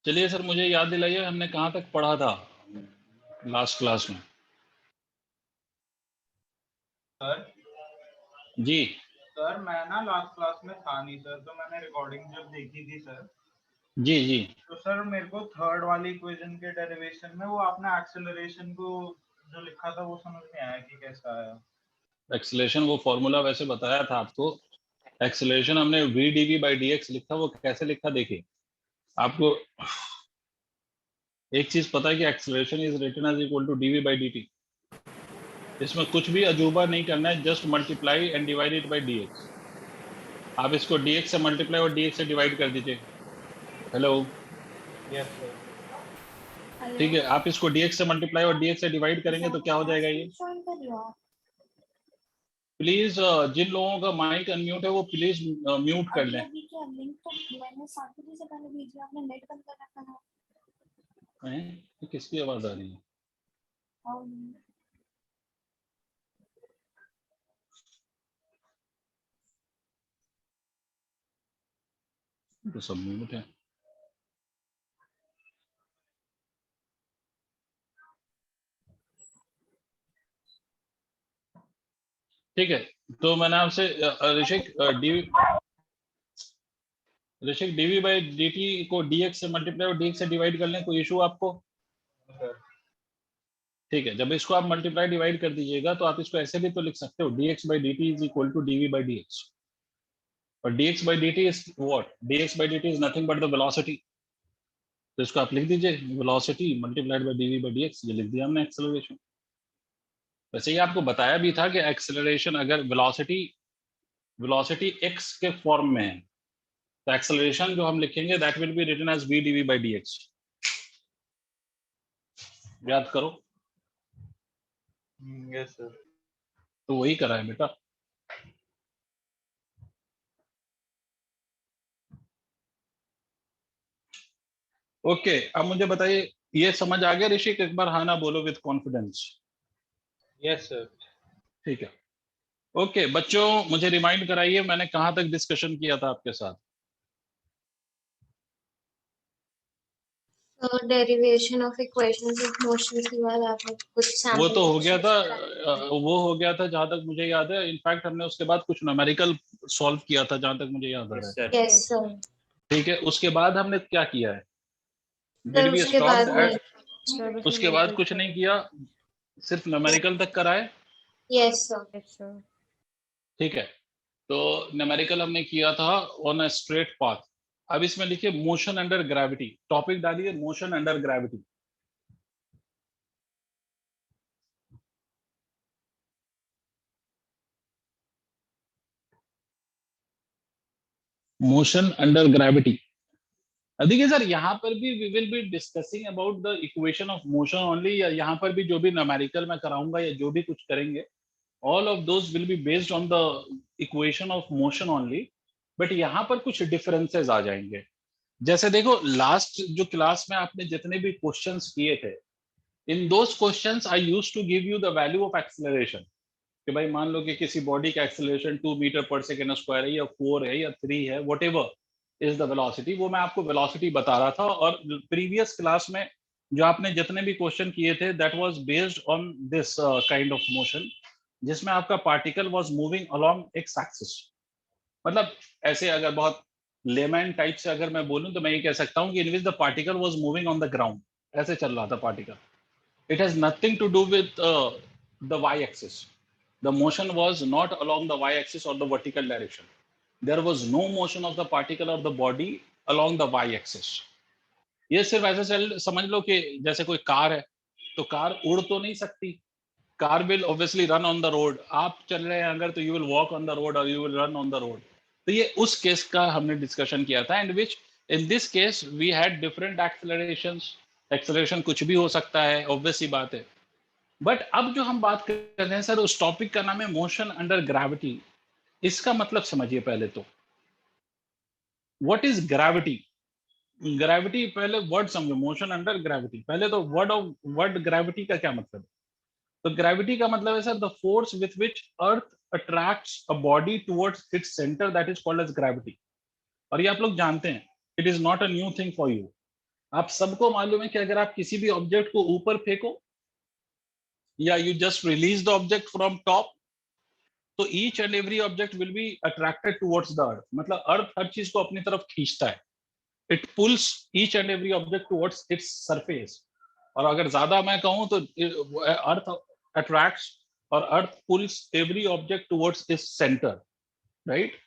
चलिए सर, मुझे याद दिलाइए हमने कहाँ तक पढ़ा था लास्ट क्लास में। सर जी सर मैं ना लास्ट क्लास में था नहीं सर, तो मैंने रिकॉर्डिंग जब देखी थी सर, जी जी तो सर मेरे को थर्ड वाली इक्वेशन के डेरिवेशन में वो आपने एक्सेलरेशन को जो लिखा था वो समझ नहीं आया कि कैसा आया। एक्सेलरेशन वो फॉर्मूला वैसे बताया था आपको। एक्सेलरेशन हमने v dv बाई dx लिखा, वो कैसे लिखा देखिए। आपको एक चीज पता है कि acceleration is written as equal to dv by dt। इसमें कुछ भी अजूबा नहीं करना है, just multiply and divide it by dx। आप इसको dx से मल्टीप्लाई और dx से डिवाइड कर दीजिए। Hello, yes sir. ठीक है। आप इसको dx से मल्टीप्लाई और dx से डिवाइड करेंगे तो क्या हो जाएगा ये। प्लीज जिन लोगों का माइक अनम्यूट है वो प्लीज म्यूट कर लें। लिंक तो मैंने साथी से पहले भेजी, आपने नेट बंद कर रखा है। ये किसकी आवाज आ रही है? तो सब म्यूट है। ठीक है, तो मैंने आपसे ऋषिक डीवी बाई dt को dx से मल्टीप्लाई और dx से डिवाइड कर लें, कोई इशू आपको? ठीक है, जब इसको आप मल्टीप्लाई डिवाइड कर दीजिएगा तो आप इसको ऐसे भी तो लिख सकते हो, dx by dt is equal to dv by dx। और dx by dt is what? dx by dt is nothing but the velocity. तो इसको आप लिख दीजिए, velocity multiplied by dv by dx। ये लिख दिया हमने एक्सेलरेशन। वैसे ही आपको बताया भी था कि एक्सेलरेशन अगर वेलोसिटी x के फॉर्म में है तो एक्सेलरेशन जो हम लिखेंगे that will be written as v dv by dx। याद करो। Yes sir. तो वही करा है बेटा। ओके, अब मुझे बताइए, ये समझ आ गया ऋषिक? एक बार हाँ ना बोलो विद कॉन्फिडेंस। Yes sir. ठीक है। ओके बच्चों, मुझे रिमाइंड कराइए मैंने कहाँ तक डिस्कशन किया था आपके साथ। Derivation of equations of motions के बाद आपने कुछ वो सैंपल तो हो गया था, क्वेश्चंस वो हो गया था जहां तक मुझे याद है। इनफैक्ट हमने उसके बाद कुछ न्यूमेरिकल सॉल्व किया था जहां तक मुझे याद आ रहा है। Yes sir. ठीक है, उसके बाद हमने क्या किया है? सर डिड वी उसके बाद स्टॉप नहीं। एट? उसके बाद कुछ नहीं किया, सिर्फ न्यूमेरिकल तक कराए। Yes sir. ठीक है, तो न्यूमेरिकल हमने किया था ऑन अ स्ट्रेट पाथ। अब इसमें लिखिए मोशन अंडर ग्रेविटी। टॉपिक डालिए motion under gravity. Motion under gravity. देखिए सर, यहाँ पर भी we will be discussing about the equation of motion only. या यहाँ पर भी जो भी न्यूमेरिकल में कराऊंगा या जो भी कुछ करेंगे, all of those will be based on the equation of motion only. But यहाँ पर कुछ डिफरेंसेस आ जाएंगे। जैसे देखो, लास्ट जो क्लास में आपने जितने भी क्वेश्चंस किए थे, in those questions I used to give you the value of acceleration. कि भाई मान लो कि किसी बॉडी का एक्सेलरेशन 2 मीटर पर सेकेंड स्क्वायर है या 4 है या 3 है, whatever is the velocity, वो मैं आपको वेलोसिटी बता रहा था। और प्रीवियस क्लास में जो आपने जितने भी क्वेश्चन किए थे that was based on this kind of motion, जिसमें आपका particle was moving along x axis. मतलब ऐसे अगर बहुत लेमैन टाइप से अगर मैं बोलूं तो मैं ये कह सकता हूं कि in which the particle was moving on the ground. ऐसे चल रहा था particle. It has nothing to do with the y-axis. The motion was not along the y-axis or the vertical direction. There was no motion of the particle or the body along the y-axis. ये सिर्फ ऐसे समझ लो कि जैसे कोई car है, तो car उड़ तो नहीं सकती। Car will obviously run on the road. आप चल रहे हैं अगर, तो you will walk on the road और you will run on the road. तो ये उस केस का हमने डिस्कशन किया था, and which in this case we had different accelerations. Acceleration कुछ भी हो सकता है, ऑब्वियस सी बात है। बट अब जो हम बात कर रहे हैं सर, उस टॉपिक का नाम है मोशन अंडर ग्रेविटी। इसका मतलब समझिए पहले तो, व्हाट इज ग्रेविटी। ग्रेविटी पहले वर्ड समझो, मोशन अंडर ग्रेविटी। पहले तो वर्ड ग्रेविटी का क्या मतलब है? तो ग्रेविटी का मतलब है sir the force with which earth attracts a body towards its centre, that is called as gravity. और ये आप लोग जानते हैं, it is not a new thing for you. आप सबको मालूम है कि अगर आप किसी भी ऑब्जेक्ट को ऊपर फेंको या you just release the object from top, तो each and every object will be attracted towards the earth. मतलब अर्थ हर चीज को अपनी तरफ खींचता है, it pulls each and every object towards its surface. और अगर ज्यादा मैं कहूं तो अर्थ अट्रैक्ट्स और earth pulls every object towards its centre, right?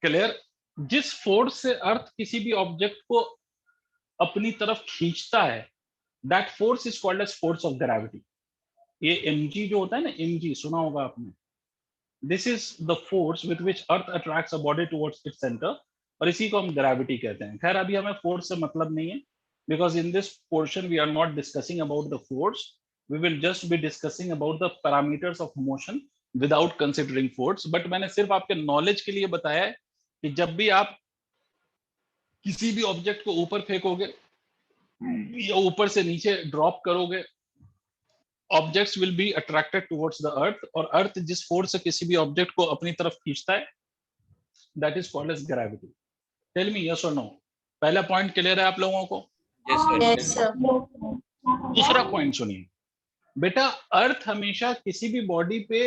Clear? जिस फोर्स से अर्थ किसी भी ऑब्जेक्ट को अपनी तरफ खींचता है, that force is called as force of gravity. ये mg जो होता है ना, mg सुना होगा आपने, this is the force with which earth attracts a body towards its centre, और इसी को हम ग्रेविटी कहते हैं। खैर अभी हमें फोर्स से मतलब नहीं है, because in this portion we are not discussing about the force, we will just be discussing about the parameters of motion without considering force. But मैंने सिर्फ आपके नॉलेज के लिए बताया है कि जब भी आप किसी भी ऑब्जेक्ट को ऊपर फेंकोगे या ऊपर से नीचे ड्रॉप करोगे, objects will be attracted towards the अर्थ, और अर्थ जिस फोर्स से किसी भी ऑब्जेक्ट को अपनी तरफ खींचता है, that is called as gravity. Tell me yes और नो। पहला पॉइंट क्लियर है आप लोगों को? Yes sir. दूसरा पॉइंट सुनिए बेटा, अर्थ हमेशा किसी भी बॉडी पे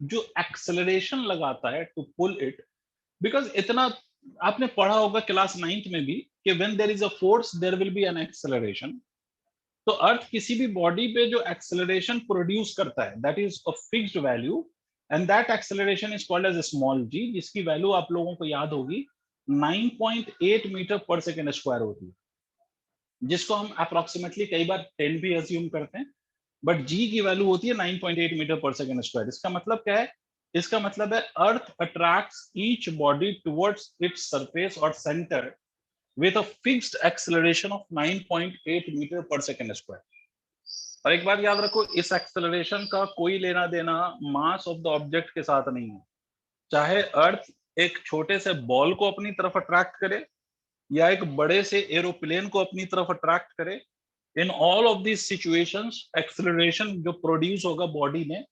जो एक्सेलरेशन लगाता है टू पुल इट, बिकॉज इतना आपने पढ़ा होगा क्लास 9th में भी कि when there is a force there will be an acceleration. तो अर्थ किसी भी बॉडी पे जो एक्सेलरेशन प्रोड्यूस करता है, that is a fixed value, and that acceleration is called as small G, जिसकी वैल्यू आप लोगों को याद होगी 9.8 मीटर पर सेकेंड स्क्वायर होती है, जिसको हम अप्रोक्सीमेटली कई बार 10 भी अज्यूम करते हैं, बट जी की वैल्यू होती है 9.8 मीटर पर सेकेंड स्क्वायर। इसका मतलब क्या है? इसका मतलब है earth attracts each body towards its surface और centre with a fixed acceleration of 9.8 metre पर सेकेंड स्क्वायर। और एक बात याद रखो, इस एक्सेलरेशन का कोई लेना देना मास ऑफ द ऑब्जेक्ट के साथ नहीं है। चाहे अर्थ एक छोटे से बॉल को अपनी तरफ अट्रैक्ट करे या एक बड़े से एरोप्लेन को अपनी तरफ अट्रैक्ट करे, in all of these situations acceleration जो प्रोड्यूस होगा बॉडी में,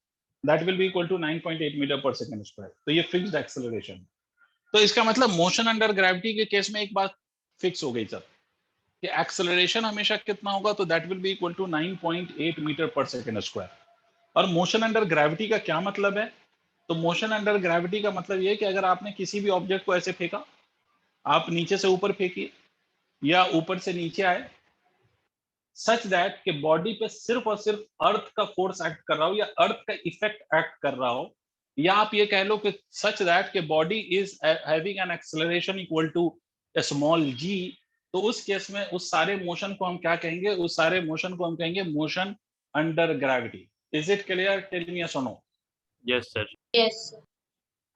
that will be equal to 9.8 metre पर सेकेंड स्क्वायर। तो ये फिक्स्ड एक्सेलरेशन। तो इसका मतलब मोशन अंडर ग्रेविटी के केस में एक बात फिक्स हो गई सर कि एक्सेलरेशन हमेशा कितना होगा, तो that will be equal to 9.8 metre पर सेकेंड स्क्वायर। और मोशन अंडर ग्रेविटी का क्या मतलब है? तो मोशन अंडर ग्रेविटी का मतलब ये है कि अगर आपने किसी भी ऑब्जेक्ट को ऐसे फेंका, आप नीचे से ऊपर फेंकिए या ऊपर से नीचे आए, सच दैट कि बॉडी पे सिर्फ और सिर्फ अर्थ का फोर्स एक्ट कर रहा हो या अर्थ का इफेक्ट एक्ट कर रहा हो, या आप ये कह लो कि सच दैट कि body is having an acceleration equal to small G, तो उस केस में उस सारे मोशन को हम क्या कहेंगे? उस सारे मोशन को हम कहेंगे motion under gravity. Is it clear? Tell me yes और no. Yes sir. Yes sir.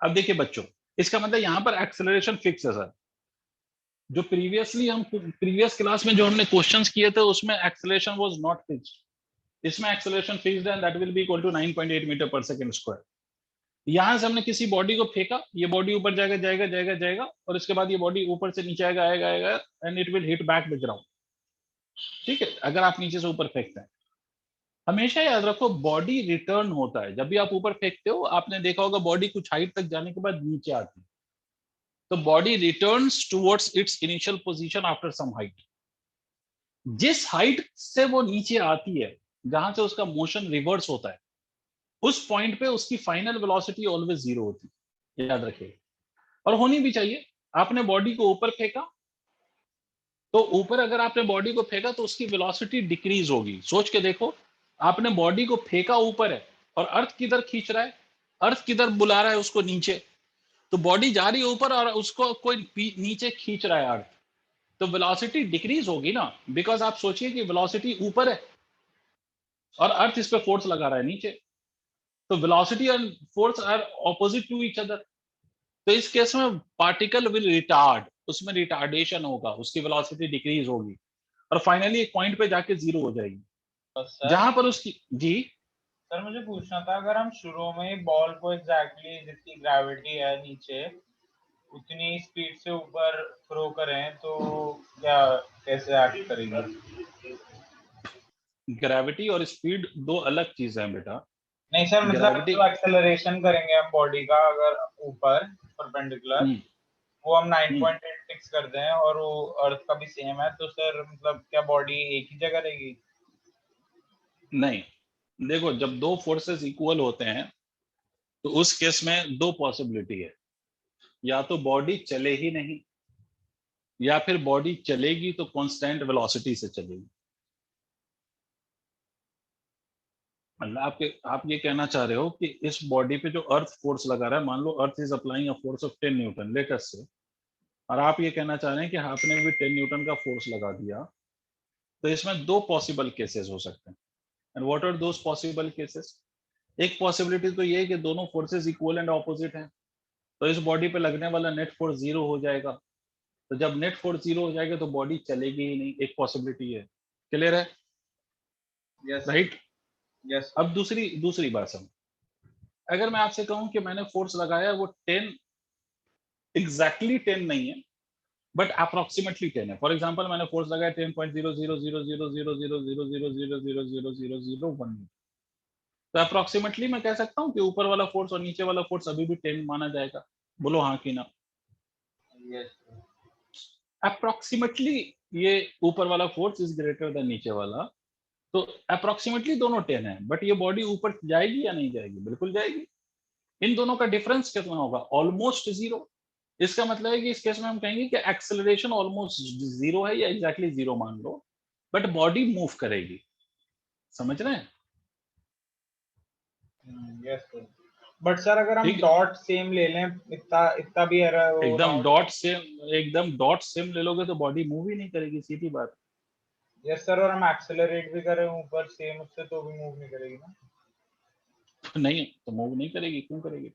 अब देखिए बच्चों, इसका मतलब यहाँ पर एक्सेलरेशन फिक्स है सर। जो प्रीवियसली हम प्रीवियस क्लास में जो हमने क्वेश्चंस किए थे उसमें एक्सेलरेशन वाज नॉट फिक्स्ड, इसमें एक्सेलरेशन फिक्स्ड है, that will be equal to 9.8 metre per second square. यहां से हमने किसी बॉडी को फेंका, ये बॉडी ऊपर जाएगा जाएगा जाएगा जाएगा, और इसके बाद ये बॉडी ऊपर से नीचे आएगा आएगा आएगा, and it will hit back the ground. ठीक है, अगर आप नीचे से ऊपर फेंकते हैं, हमेशा याद रखो बॉडी रिटर्न होता है। जब भी आप ऊपर फेंकते हो, आपने देखा होगा बॉडी कुछ हाइट तक जाने के बाद नीचे आती है, तो body returns towards its initial position after some height. जिस हाइट से वो नीचे आती है, जहां से उसका मोशन रिवर्स होता है, उस पॉइंट पे उसकी फाइनल वेलोसिटी ऑलवेज जीरो होती है, याद रखिए, और होनी भी चाहिए। आपने बॉडी को ऊपर फेंका, तो ऊपर अगर आपने बॉडी को फेंका तो उसकी वेलोसिटी डिक्रीज होगी। सोच के देखो, आपने बॉडी को फेंका ऊपर है और अर्थ किधर खींच रहा है, अर्थ किधर बुला रहा है उसको नीचे, तो बॉडी जा रही है ऊपर और उसको कोई नीचे खींच रहा है अर्थ, तो वेलोसिटी डिक्रीज होगी ना, बिकॉज आप सोचिए कि वेलोसिटी ऊपर है और अर्थ इस पे फोर्स लगा रहा है नीचे, तो velocity and force are opposite to each other. तो इस केस में पार्टिकल विल रिटार्ड, उसमें रिटार्डेशन होगा, उसकी वेलोसिटी डिक्रीज होगी और फाइनली एक पॉइंट पे जाके जीरो हो जाएगी, जहां पर उसकी जी। सर मुझे पूछना था, अगर हम शुरू में बॉल को एग्जैक्टली जितनी ग्रेविटी है नीचे उतनी स्पीड से ऊपर थ्रो करें तो क्या कैसे एक्ट करेगी? ग्रेविटी और स्पीड दो अलग चीजें हैं बेटा। नहीं सर, मतलब ग्रेविटी जो एक्सेलरेशन करेंगे हम बॉडी का अगर ऊपर परपेंडिकुलर, वो हम 9.8 फिक्स कर दें और वो अर्थ का भी सेम है, तो सर मतलब क्या बॉडी एक ही जगह रहेगी? नहीं, देखो जब दो फोर्सेस इक्वल होते हैं तो उस केस में दो पॉसिबिलिटी है, या तो बॉडी चले ही नहीं, या फिर बॉडी चलेगी तो कांस्टेंट वेलोसिटी से चलेगी। मतलब आप ये कहना चाह रहे हो कि इस बॉडी पे जो अर्थ फोर्स लगा रहा है, मान लो earth is applying a force of 10 newton let us say, और आप ये कहना चाह रहे हैं कि आपने भी 10 न्यूटन का फोर्स लगा दिया, तो इसमें दो पॉसिबल केसेस हो सकते हैं। And what are those possible cases? एक पॉसिबिलिटी तो ये है कि दोनों फोर्सेस इक्वल एंड ऑपोजिट हैं, तो इस बॉडी पे लगने वाला नेट फोर्स जीरो हो जाएगा। तो जब नेट फोर्स जीरो हो जाएगा तो बॉडी चलेगी ही नहीं, एक पॉसिबिलिटी है। क्लियर है? Yes right. यस। अब दूसरी बात समझ, अगर मैं आपसे कहूं कि मैंने फोर्स लगाया वो 10 एग्जैक्टली 10 नहीं है बट अप्रोक्सीमेटली 10 है। फॉर एग्जांपल मैंने फोर्स लगाया 10.000000000000000001, तो अप्रोक्सीमेटली मैं कह सकता हूं कि ऊपर वाला फोर्स और नीचे वाला फोर्स अभी भी 10 माना जाएगा। बोलो हाँ कि ना? यस अप्रोक्सीमेटली ये ऊपर वाला फोर्स इज ग्रेटर देन नीचे वाला, तो अप्रोक्सीमेटली दोनों 10 है, बट ये बॉडी ऊपर जाएगी या नहीं जाएगी? बिल्कुल जाएगी। इन दोनों का डिफरेंस कितना होगा? Almost zero. इसका मतलब है कि इस केस में हम कहेंगे कि एक्सेलरेशन ऑलमोस्ट जीरो है या एग्जैक्टली जीरो मान लो, बट बॉडी मूव करेगी। समझ रहे हैं? Yes sir. बट सर अगर हम ठीक है। डॉट सेम ले लें, इतना इतना भी एरर हो रहा हो एकदम डॉट सेम ले लोगे तो बॉडी मूव ही नहीं करेगी, सीधी बात। यस सर, और हम एक्सेलरेट भी करें ऊपर सेम उससे तो भी मूव नहीं करेगी ना? नहीं तो मूव नहीं करेगी, क्यों करेगी?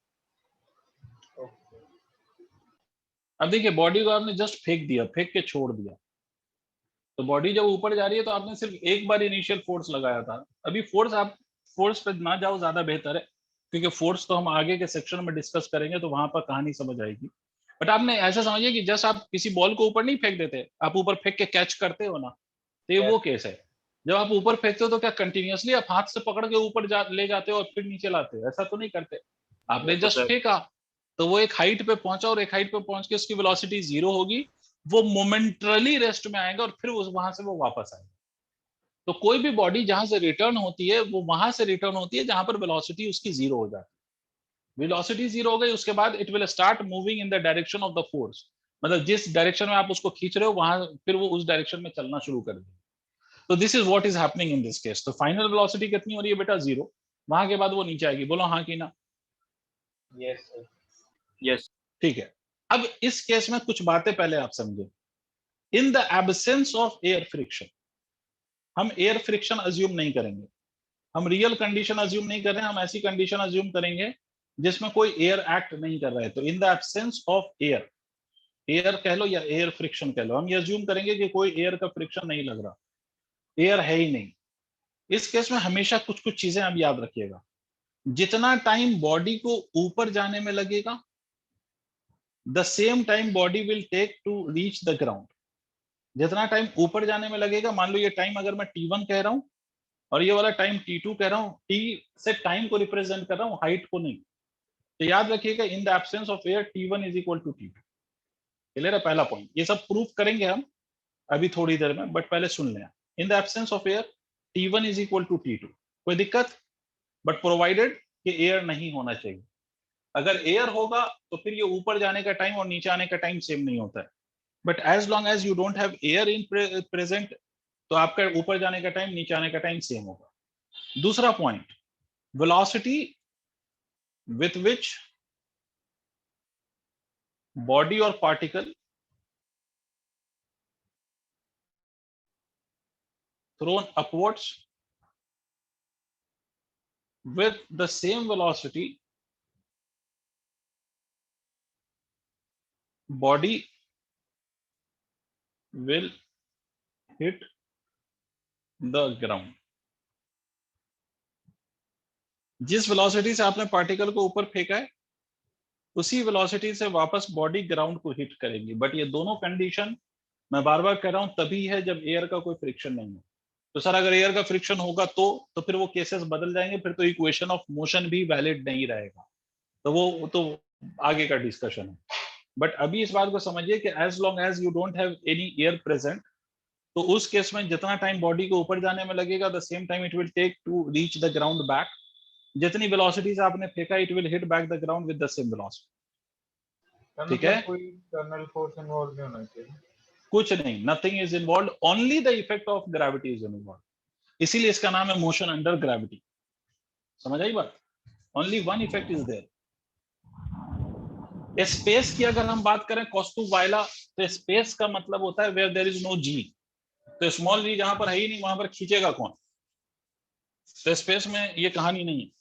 अब देखिए बॉडी को आपने जस्ट फेंक दिया, फेंक के छोड़ दिया, तो बॉडी जब ऊपर जा रही है तो आपने सिर्फ एक बार इनिशियल फोर्स लगाया था। अभी फोर्स पे ना जाओ, ज्यादा बेहतर है, क्योंकि फोर्स तो हम आगे के सेक्शन में डिस्कस करेंगे तो वहां पर कहानी समझ आएगी। बट आपने ऐसा समझिए कि जस्ट आप किसी बॉल को ऊपर नहीं फेंक देते, आप ऊपर फेंक के कैच करते हो ना, तो ये वो केस है। जब आप ऊपर फेंकते हो तो क्या कंटिन्यूअसली आप हाथ से पकड़ के ऊपर ले जाते हो और फिर नीचे लाते हो? ऐसा तो नहीं करते। आपने जस्ट फेंका तो वो एक हाइट पे पहुंचा, और एक हाइट पे पहुंच के उसकी वेलोसिटी जीरो होगी, वो मोमेंटरली रेस्ट में आएगा और फिर वहां से वो वापस आएगा। तो कोई भी बॉडी जहां से रिटर्न होती है वो वहां से रिटर्न होती है जहां पर वेलोसिटी उसकी जीरो हो जाती है। वेलोसिटी जीरो हो गई उसके बाद it will start moving in the direction of the force, मतलब जिस डायरेक्शन में आप उसको खींच रहे हो वहां फिर वो उस डायरेक्शन में चलना शुरू कर देगी। तो this is what is happening in this case. तो फाइनल वेलोसिटी कितनी हो रही है बेटा? जीरो। वहां के बाद वो नीचे आएगी। बोलो हाँ कि ना? Yes sir. Yes. ठीक है। अब इस केस में कुछ बातें पहले आप समझे। इन the absence of air friction, हम एयर फ्रिक्शन अज्यूम नहीं करेंगे, हम रियल कंडीशन अज्यूम नहीं कर रहे हैं, हम ऐसी कंडीशन अज्यूम करेंगे जिसमें कोई एयर एक्ट नहीं कर रहा है। तो इन the absence of air, air कह लो या एयर फ्रिक्शन कह लो, हम ये अज्यूम करेंगे कि कोई एयर का फ्रिक्शन नहीं लग रहा, एयर है ही नहीं। इस केस में हमेशा कुछ कुछ चीजें आप याद रखिएगा। जितना टाइम बॉडी को ऊपर जाने में लगेगा, the same time body will take to reach the ground. जितना टाइम ऊपर जाने में लगेगा, मान लो ये टाइम अगर मैं T1 कह रहा हूं और ये वाला टाइम T2 कह रहा हूं, T से टाइम को रिप्रेजेंट कर रहा हूं, हाइट को नहीं। तो याद रखिएगा in the absence of air T1 is equal to T2। Clear है? पहला पॉइंट। ये सब प्रूफ करेंगे हम अभी थोड़ी देर में, बट पहले सुन लें। In the absence of air T1 is equal to T2। कोई दिक्कत? बट प्रोवाइडेड कि एयर नहीं होना चाहिए। अगर एयर होगा तो फिर ये ऊपर जाने का टाइम और नीचे आने का टाइम सेम नहीं होता है। But as long as you don't have air in present, तो आपका ऊपर जाने का टाइम नीचे आने का टाइम सेम होगा। दूसरा point, velocity with which body और particle thrown upwards with the same velocity, body will hit the ground। जिस वेलोसिटी से आपने पार्टिकल को ऊपर फेंका है उसी वेलोसिटी से वापस बॉडी ग्राउंड को हिट करेगी। बट ये दोनों कंडीशन मैं बार बार कह रहा हूं तभी है जब एयर का कोई फ्रिक्शन नहीं है। तो सर अगर एयर का फ्रिक्शन होगा तो फिर वो केसेस बदल जाएंगे, फिर तो इक्वेशन ऑफ मोशन भी वैलिड नहीं रहेगा। तो वो तो आगे का डिस्कशन है। बट अभी इस बात को समझिए कि as long as you don't have any air present, तो उस केस में जितना टाइम बॉडी को ऊपर जाने में लगेगा, the same time it will take to reach the ground back. जितनी वेलोसिटी से आपने फेंका, it will hit back the ground with the same velocity. ठीक है, कोई एक्सटर्नल फोर्स इन्वॉल्व नहीं होना चाहिए, कुछ नहीं, nothing is involve, only the effect of gravity is involve. इसीलिए इसका नाम है मोशन अंडर ग्रेविटी। समझ आई बात? Only one effect is there. Space की अगर हम बात करें कॉस्टू वाइला, तो स्पेस का मतलब होता है वेयर देयर इज नो जी। तो स्मॉल जी जहां पर है ही नहीं, वहां पर खींचेगा कौन? तो स्पेस में ये कहानी नहीं है।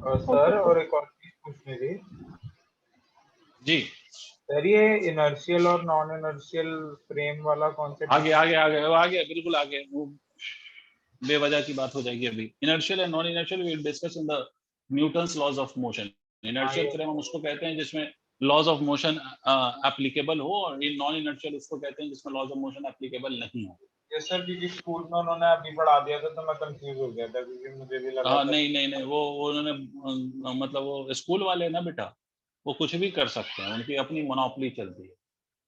और सर और एक और चीज पूछनी थी जी, सर, ये इनर्शियल और नॉन इनर्शियल फ्रेम वाला कॉन्सेप्ट आगे आगे आगे आगे बिल्कुल आगे, वो बेवजह की बात हो जाएगी। अभी inertial and non inertial we will discuss in the Newton's laws of motion. Inertial frame हम उसको कहते हैं जिसमें लॉज ऑफ मोशन एप्लीकेबल हो, और इन नॉन इनर्शियल उसको कहते हैं जिसमें लॉज ऑफ मोशन एप्लीकेबल नहीं हो। ये सर क्योंकि स्कूल में उन्होंने अभी पढ़ा दिया था तो मैं कंफ्यूज हो गया था, क्योंकि मुझे भी लगा था नहीं नहीं नहीं, वो उन्होंने मतलब वो स्कूल वाले ना बेटा, वो कुछ भी कर सकते हैं, उनकी अपनी मोनोपोली चलती है।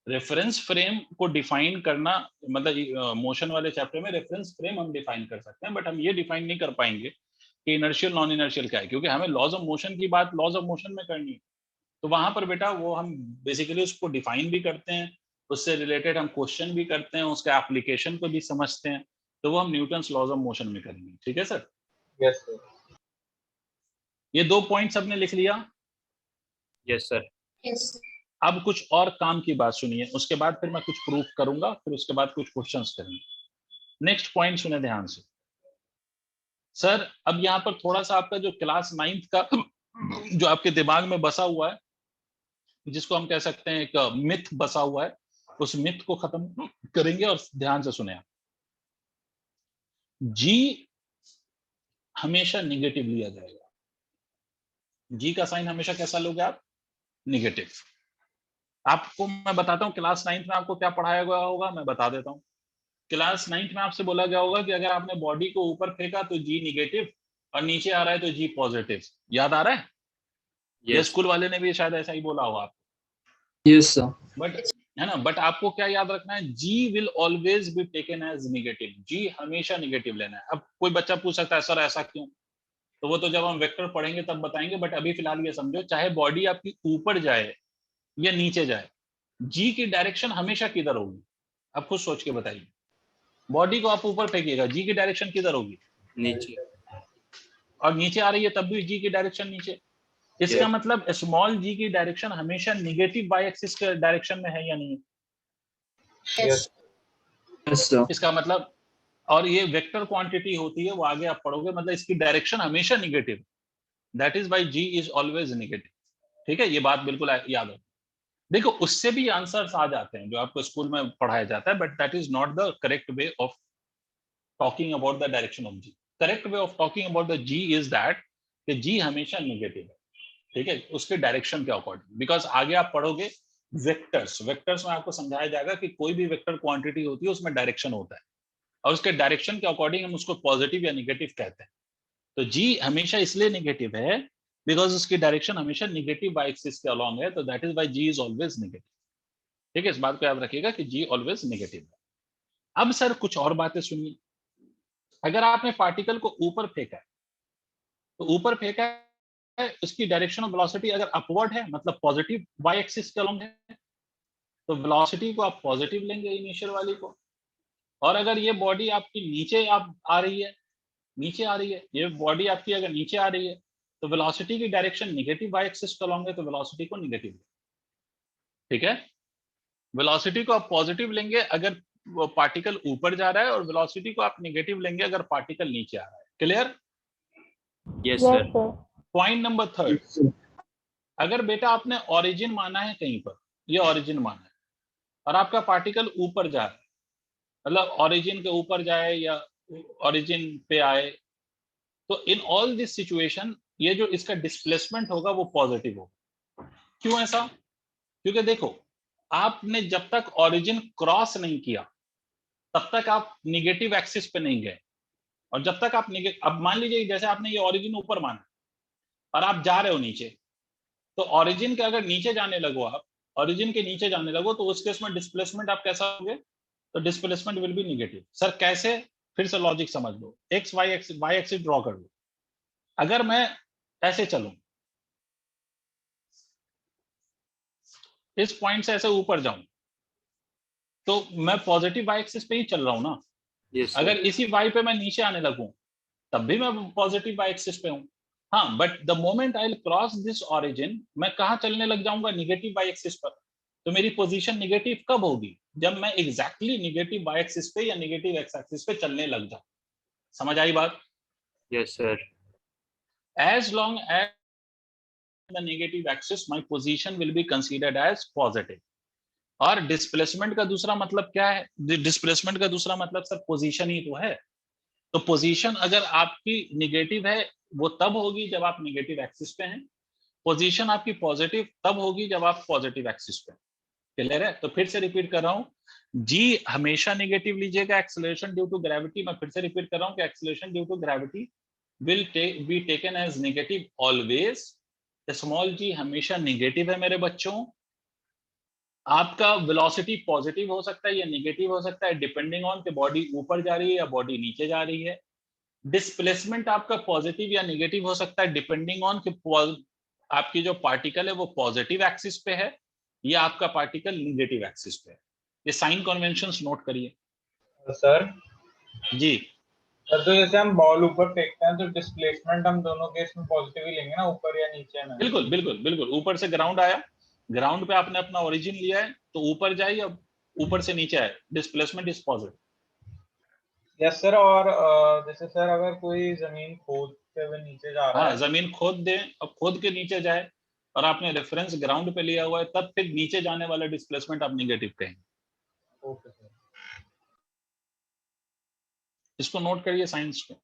रेफरेंस फ्रेम को डिफाइन करना, मतलब मोशन वाले चैप्टर में रेफरेंस फ्रेम हम डिफाइन कर सकते हैं, बट हम ये डिफाइन नहीं कर पाएंगे कि इनर्शियल नॉन इनर्शियल क्या है, क्योंकि हमें लॉज ऑफ मोशन की बात लॉज ऑफ मोशन में करनी है। तो वहां पर बेटा वो हम बेसिकली उसको डिफाइन भी करते हैं, उससे रिलेटेड हम क्वेश्चन भी करते हैं, उसका एप्लीकेशन को भी समझते हैं, तो वो हम न्यूटन्स लॉज ऑफ मोशन में करेंगे। ठीक है सर? Yes sir. ये 2 पॉइंट्स हमने लिख लिया। Yes, sir. Yes. अब कुछ और काम की बात सुनिए, उसके बाद फिर मैं कुछ प्रूफ करूंगा, फिर उसके बाद कुछ क्वेश्चंस करेंगे। नेक्स्ट पॉइंट सुने ध्यान से सर। अब यहाँ पर थोड़ा सा आपका जो क्लास 9th का जो आपके दिमाग में बसा हुआ है, जिसको हम कह सकते हैं एक मिथ बसा हुआ है, उस मिथ को खत्म करेंगे। और ध्यान से सुने आप, जी हमेशा निगेटिव लिया जाएगा। जी का साइन हमेशा कैसा लोगे आप? निगेटिव। आपको मैं बताता हूँ क्लास 9th में आपको क्या पढ़ाया गया होगा, मैं बता देता हूँ। क्लास 9th में आपसे बोला गया होगा कि अगर आपने बॉडी को ऊपर फेंका तो जी निगेटिव, और नीचे आ रहा है तो जी पॉजिटिव। याद आ रहा है? ये Yes. स्कूल वाले ने भी शायद ऐसा ही बोला होगा आपको। Yes sir. बट है ना, बट आपको क्या याद रखना है? G will always be taken as negative. G हमेशा निगेटिव लेना है। अब कोई बच्चा पूछ सकता है सर ऐसा क्यों, तो वो तो जब हम वेक्टर पढ़ेंगे तब बताएंगे, बट अभी फिलहाल ये समझो, चाहे बॉडी आपकी ऊपर जाए या नीचे जाए, जी की डायरेक्शन हमेशा किधर होगी? आप खुद सोच के बताइए। बॉडी को आप ऊपर फेंकिएगा, जी की डायरेक्शन किधर होगी? नीचे. और नीचे आ रही है तब भी जी की डायरेक्शन नीचे। इसका मतलब स्मॉल जी की डायरेक्शन हमेशा निगेटिव बाई एक्सिस के डायरेक्शन में है या नहीं? Yes. Yes sir. इसका मतलब, और ये वेक्टर क्वांटिटी होती है, वो आगे आप पढ़ोगे, मतलब इसकी डायरेक्शन हमेशा negative. That is y g is always negative. ठीक है, ये बात बिल्कुल याद रखो। देखो उससे भी आंसर्स आ जाते हैं जो आपको स्कूल में पढ़ाया जाता है, but that is not the correct way of talking about the direction of ji. Correct way of talking about the ji is that कि जी हमेशा निगेटिव है। ठीक है, उसके डायरेक्शन के अकॉर्डिंग, बिकॉज आगे आप पढ़ोगे वेक्टर्स। वेक्टर्स में आपको समझाया जाएगा कि कोई भी वेक्टर क्वांटिटी होती है उसमें डायरेक्शन होता है, और उसके डायरेक्शन के अकॉर्डिंग हम उसको पॉजिटिव या निगेटिव कहते हैं। तो जी हमेशा इसलिए निगेटिव है बिकॉज उसकी डायरेक्शन हमेशा निगेटिव बाई एक्सिस के अलॉन्ग है, तो that is y g is always negative. ठीक है, इस बात को याद रखिएगा कि जी ऑलवेज निगेटिव है। अब सर कुछ और बातें सुनिए। अगर आपने पार्टिकल को ऊपर फेंका है, तो ऊपर फेंका है, उसकी डायरेक्शन ऑफ वेलोसिटी अगर अपवर्ड है, मतलब पॉजिटिव वाई एक्सिस के अलॉन्ग है, तो वेलोसिटी को आप पॉजिटिव लेंगे, इनिशियल वाली को। और अगर ये बॉडी आपकी नीचे आप आ रही है, नीचे आ रही है, ये बॉडी आपकी अगर नीचे आ रही है, तो वेलोसिटी की डायरेक्शन निगेटिव वाई एक्सिस के अलॉन्ग है, तो वेलोसिटी को निगेटिव। ठीक है, वेलोसिटी को आप पॉजिटिव लेंगे अगर वो पार्टिकल ऊपर जा रहा है, और वेलोसिटी को आप निगेटिव लेंगे अगर पार्टिकल नीचे आ रहा है। Clear? Yes, sir. Point number 3, अगर बेटा आपने ओरिजिन माना है कहीं पर, ये ओरिजिन माना है, और आपका पार्टिकल ऊपर जा रहा है, मतलब ओरिजिन के ऊपर जाए या ओरिजिन पे आए, तो इन ऑल दिस सिचुएशन ये जो इसका डिस्प्लेसमेंट होगा वो पॉजिटिव होगा। क्यों ऐसा? क्योंकि देखो, आपने जब तक ओरिजिन क्रॉस नहीं किया तब तक आप निगेटिव एक्सिस पे नहीं गए, और जब तक आप अब मान लीजिए जैसे आपने ये ओरिजिन ऊपर माना, और आप जा रहे हो नीचे, तो ओरिजिन के अगर नीचे जाने लगो, आप ओरिजिन के नीचे जाने लगो, तो उस केस में डिस्प्लेसमेंट आप कैसा होगे, तो displacement will be negative. Sir कैसे, फिर से लॉजिक समझ लो, एक्स वाई एक्सिस ड्रॉ कर लो। अगर मैं ऐसे चलूं, इस पॉइंट से ऐसे ऊपर जाऊं, तो मैं पॉजिटिव वाई एक्सिस पे ही चल रहा हूं ना। Yes, sir. अगर इसी वाई पे मैं नीचे आने लगूं, तब भी मैं पॉजिटिव वाई एक्सिस पे हूं। हाँ, but the moment I will cross this origin, मैं कहां चलने लग जाऊंगा, निगेटिव वाई एक्सिस पर। तो मेरी पोजीशन निगेटिव कब होगी, जब मैं एग्जैक्टली निगेटिव वाई एक्सिस पे या निगेटिव एक्स एक्सिस पे चलने लग जाऊं। समझ आई बात? Yes, sir. As long as the negative axis, my position will be considered as positive. और डिस्प्लेसमेंट का दूसरा मतलब क्या है, डिस्प्लेसमेंट का दूसरा मतलब सर पोजीशन ही तो है। तो पोजीशन अगर आपकी निगेटिव है, वो तब होगी जब आप निगेटिव एक्सिस पे हैं। पोजीशन आपकी पॉजिटिव तब होगी जब आप पॉजिटिव एक्सिस पे। क्लियर है? तो फिर से रिपीट कर रहा हूँ, जी हमेशा नेगेटिव लीजिएगा। एक्सेलरेशन ड्यू टू ग्रेविटी, मैं फिर से रिपीट कर रहा हूँ कि acceleration due to gravity will be taken as negative always। Small g हमेशा नेगेटिव है मेरे बच्चों। आपका वेलोसिटी पॉजिटिव हो सकता है या नेगेटिव हो सकता है, डिपेंडिंग ऑन कि बॉडी ऊपर जा रही है या बॉडी नीचे जा रही है। डिस्प्लेसमेंट आपका पॉजिटिव या नेगेटिव हो सकता है, डिपेंडिंग ऑन कि आपकी जो पार्टिकल है वो पॉजिटिव एक्सिस पे है या आपका पार्टिकल नेगेटिव एक्सिस पे है। ये साइन कन्वेंशंस नोट करिए सर जी। सर तो जैसे हम बॉल ऊपर फेंकते हैं तो डिस्प्लेसमेंट हम दोनों केस में पॉजिटिव ही लेंगे ना, ऊपर या नीचे में। बिल्कुल बिल्कुल बिल्कुल, ऊपर से ग्राउंड आया, ग्राउंड पे आपने अपना ओरिजिन लिया है, तो ऊपर जाए या ऊपर से नीचे आए, displacement is positive. Yes sir. और जैसे सर अगर कोई जमीन खोदते हुए नीचे जा रहा हाँ, है, जमीन खोद दे, अब खोद के नीचे जाए और आपने रेफरेंस ग्राउंड पे लिया हुआ है, तब फिर नीचे जाने वाला डिस्प्लेसमेंट आप निगेटिव कहेंगे। Okay sir. इसको नोट करिए साइंस को।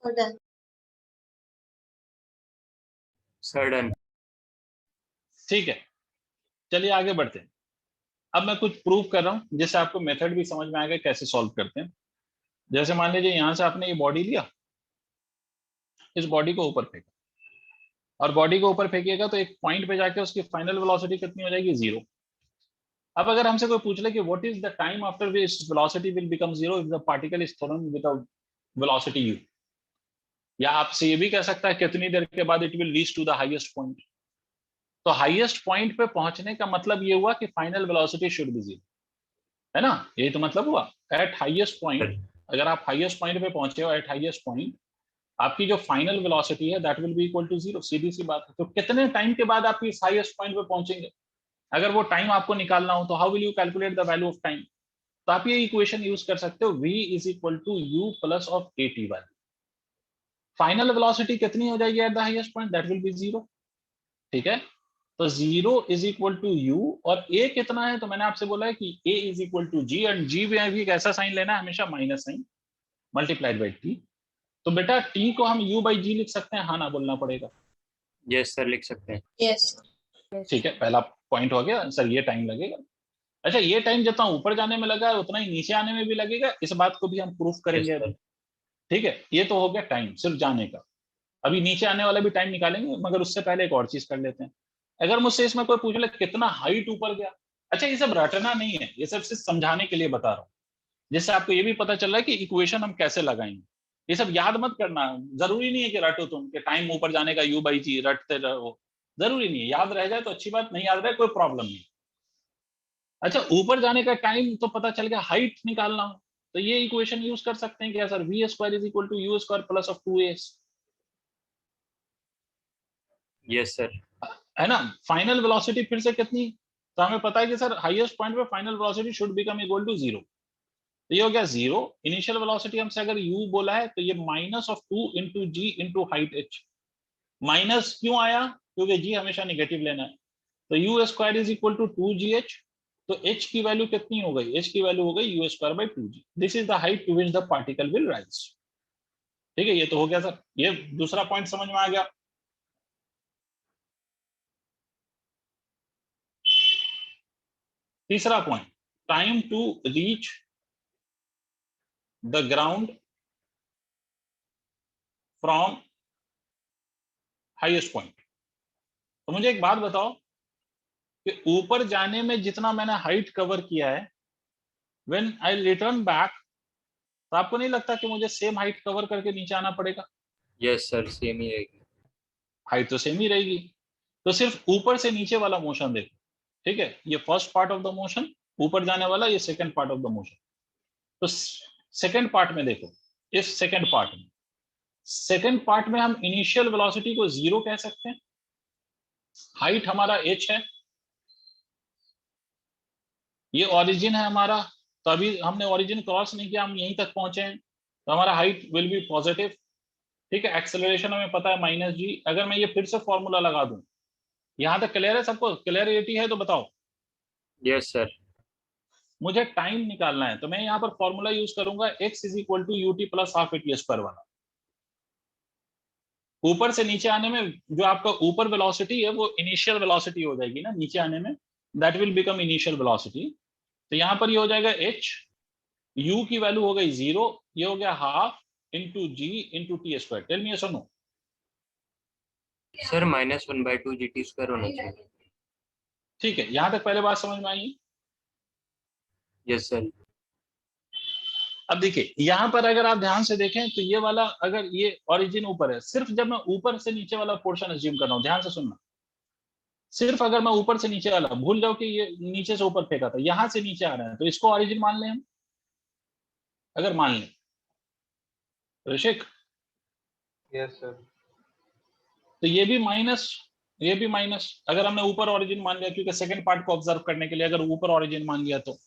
Done. Sir, done. ठीक है, चलिए आगे बढ़ते हैं। अब मैं कुछ प्रूव कर रहा हूँ जिससे आपको मेथड भी समझ में आएगा कैसे सॉल्व करते हैं। जैसे मान लीजिए यहां से आपने ये बॉडी लिया, इस बॉडी को ऊपर फेंका, और बॉडी को ऊपर फेंकिएगा तो एक पॉइंट पे जाके उसकी फाइनल वेलोसिटी कितनी हो जाएगी, 0। अब अगर हमसे कोई पूछ ले कि what is the time after which velocity will become 0 if the particle is throne with a velocity u, या आपसे ये भी कह सकता है कितनी देर के बाद it will reach to the highest point. तो हाईएस्ट पॉइंट पे पहुंचने का मतलब ये हुआ कि फाइनल वेलोसिटी शुड बी 0, है ना? यही तो मतलब हुआ। एट हाईएस्ट पॉइंट, अगर आप हाईएस्ट पॉइंट पे पहुंचे हो, एट हाईएस्ट पॉइंट आपकी जो फाइनल वेलोसिटी है that will be equal to 0। सीधी सी बात है। तो कितने टाइम के बाद आप इस हाईएस्ट पॉइंट पे पहुंचेंगे, अगर वो टाइम आपको निकालना हो, तो how will you calculate the value of time? तो आप ये इक्वेशन यूज कर सकते हो, v is equal to u plus of kt वाली। फाइनल वेलोसिटी कितनी हो जाएगी at the highest point, that will be 0। ठीक है, तो 0 इज इक्वल टू यू, और a कितना है, तो मैंने आपसे बोला है कि a is equal to g, and g में भी कैसा साइन लेना है, हमेशा minus sign multiplied by t। तो बेटा t को हम u बाई g लिख सकते हैं, हाँ ना बोलना पड़ेगा। Yes, sir, लिख सकते हैं। Yes. ठीक है, पहला पॉइंट हो गया सर, ये टाइम लगेगा। अच्छा, ये टाइम जितना ऊपर जाने में लगा है उतना ही नीचे आने में भी लगेगा, इस बात को भी हम प्रूफ Yes, करेंगे sir. अभी। ठीक है, ये तो हो गया टाइम सिर्फ जाने का। अभी नीचे आने वाला भी टाइम निकालेंगे, मगर उससे पहले एक और चीज कर लेते हैं। अगर मुझसे इसमें कोई पूछ ले कितना हाइट ऊपर गया, अच्छा ये सब रटना नहीं है, ये सब सिर्फ समझाने के लिए बता रहा हूँ, जिससे आपको ये भी पता चल रहा है कि इक्वेशन हम कैसे लगाएंगे। ये सब याद मत करना, जरूरी नहीं है कि रटो तुम कि टाइम ऊपर जाने का यू बाई जी रटते रहो, जरूरी नहीं है। याद रह जाए तो अच्छी बात, नहीं याद रहे कोई प्रॉब्लम नहीं। अच्छा, ऊपर जाने का टाइम तो पता चल गया, हाइट निकालना हो तो ये इक्वेशन यूज कर सकते हैं क्या sir, v square is equal to u square plus of 2a, Yes, sir. है ना? फाइनल वेलोसिटी फिर से कितनी, तो हमें पता है कि सर हाईएस्ट पॉइंट पे final velocity should become equal to 0। तो ये हो गया 0। इनिशियल वेलोसिटी हमसे अगर u बोला है तो ये minus of 2 into g into height h। Minus क्यों आया, क्योंकि g हमेशा निगेटिव लेना है। तो u square is equal to 2gh, तो h की वैल्यू कितनी हो गई, h की वैल्यू हो गई u square by 2g। This is the height to which the particle will rise. ठीक है, ये तो हो गया सर, ये दूसरा पॉइंट समझ में आ गया। तीसरा point, time to reach the ground from highest point. तो मुझे एक बात बताओ कि ऊपर जाने में जितना मैंने हाइट कवर किया है, व्हेन आई रिटर्न बैक, तो आपको नहीं लगता कि मुझे सेम हाइट कवर करके नीचे आना पड़ेगा? यस सर, सेम ही रहेगी। हाइट तो सेम ही रहेगी। तो सिर्फ ऊपर से नीचे वाला मोशन देखो, ठीक है, ये first part of the motion, ऊपर जाने वाला ये second part of the motion. तो सेकंड पार्ट में देखो, इस सेकंड पार्ट में हम इनिशियल वेलोसिटी को 0 कह सकते हैं। हाइट हमारा h है, ये ओरिजिन है हमारा, तो अभी हमने ओरिजिन क्रॉस नहीं किया, हम यहीं तक पहुंचे हैं, तो हमारा हाइट विल बी पॉजिटिव। ठीक है, एक्सेलरेशन हमें पता है -g। अगर मैं ये फिर से फॉर्मूला लगा दूं, यहां तक क्लियर है सबको? क्लियरिटी है तो बताओ। Yes sir. मुझे टाइम निकालना है, तो मैं यहाँ पर फॉर्मूला यूज करूंगा x is equal to ut plus half at square वाला। ऊपर से नीचे आने में जो आपका ऊपर वेलोसिटी है वो इनिशियल वेलोसिटी हो जाएगी ना, नीचे आने में that will become initial velocity. तो यहाँ पर ये हो जाएगा h, u की वैल्यू हो गई 0, ये हो गया half into g into t square. Tell me सुनो सर -1/2 GT स्क्वायर होना चाहिए। ठीक है, यहाँ तक पहले बात समझ में आई? Yes sir. अब देखिए यहाँ पर अगर आप ध्यान से देखें तो ये वाला, अगर ये ओरिजिन ऊपर है, सिर्फ जब मैं ऊपर से नीचे वाला पोर्शन अज्यूम कर रहा हूँ, ध्यान से सुनना, सिर्फ अगर मैं ऊपर से नीचे वाला, भूल जाओ कि ये नीचे से ऊपर फेंका था, यहां से नीचे आ रहे हैं, तो इसको ओरिजिन मान लें हम। अगर मान लें ऋषिक, यस सर। तो ये भी माइनस, ये भी माइनस, अगर हमने ऊपर ओरिजिन मान लिया, क्योंकि सेकंड पार्ट को ऑब्जर्व करने के लिए अगर ऊपर ओरिजिन मान लिया तो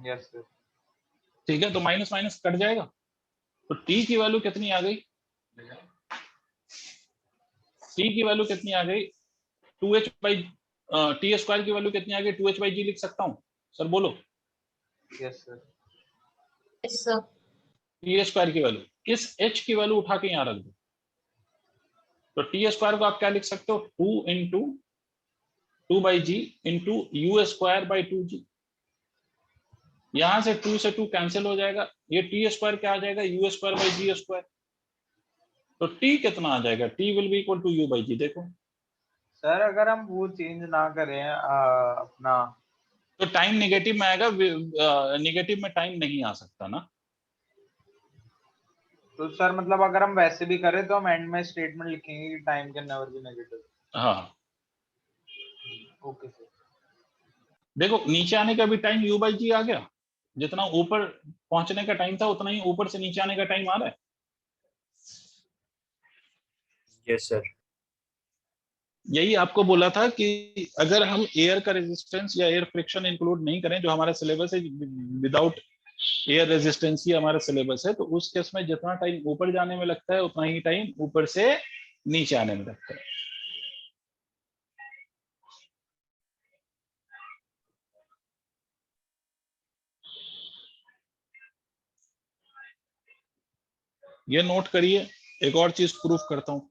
यस सर। ठीक है, तो माइनस माइनस कट जाएगा। तो टी की वैल्यू कितनी आ गई? टी की वैल्यू कितनी आ गई? 2h बाई टी स्क्वायर की वैल्यू कितनी आ गई? 2h बाई जी लिख सकता हूँ सर, बोलो। Yes sir. Yes sir. T square की वैल्यू, इस h की वैल्यू उठा के यहाँ रख दो, तो टी स्क्वायर को आप क्या लिख सकते हो? 2 into 2 by g into u square by 2g। यहां से 2 से 2 कैंसिल हो जाएगा, ये टी स्क्वायर क्या आ जाएगा? U square by g square. तो टी कितना आ जाएगा? T will be equal to u by g. देखो सर अगर हम वो चेंज ना करें अपना, तो टाइम नेगेटिव में आएगा, नेगेटिव में टाइम नहीं आ सकता ना। तो सर मतलब अगर हम वैसे भी करें तो हम एंड में स्टेटमेंट लिखेंगे कि time can never be negative. हाँ ओके सर। देखो नीचे आने का भी टाइम यू बाई जी आ गया, जितना ऊपर पहुंचने का टाइम था उतना ही ऊपर से नीचे आने का टाइम आ रहा है। Yes sir. यही आपको बोला था कि अगर हम एयर का रेजिस्टेंस या एयर फ्रिक्शन इंक्लूड नहीं करें, जो हमारा सिलेबस है, विदाउट एयर रेजिस्टेंस ही हमारा सिलेबस है, तो उस केस में जितना टाइम ऊपर जाने में लगता है उतना ही टाइम ऊपर से नीचे आने में लगता है। ये नोट करिए, एक और चीज प्रूफ करता हूं।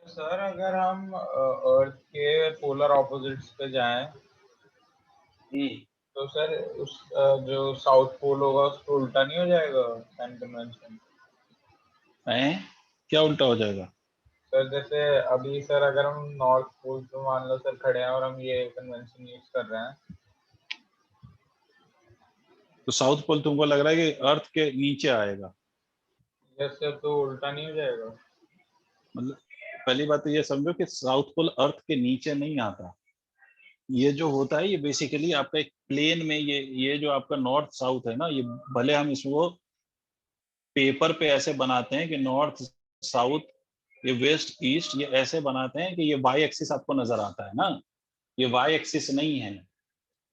सर अगर हम अर्थ के पोलर ऑपोजिट्स पे जाएं तो सर उस जो साउथ पोल होगा उसको उल्टा नहीं हो जाएगा साइन कन्वेंशन? क्या उल्टा हो जाएगा? सर जैसे अभी सर अगर हम नॉर्थ पोल पे मान लो सर खड़े हैं और हम ये कन्वेंशन यूज कर रहे हैं, तो साउथ पोल तुमको लग रहा है कि अर्थ के नीचे आएगा? यस सर, तो उल्टा नहीं हो जाएगा? मतलब पहली बात तो ये समझो कि साउथ पोल अर्थ के नीचे नहीं आता। ये जो होता है ये बेसिकली आपका एक प्लेन में, ये जो आपका नॉर्थ साउथ है ना, ये भले हम इसको पेपर पे ऐसे बनाते हैं कि नॉर्थ साउथ ये वेस्ट ईस्ट ये ऐसे बनाते हैं कि ये वाई एक्सिस आपको नजर आता है ना, ये वाई एक्सिस नहीं है,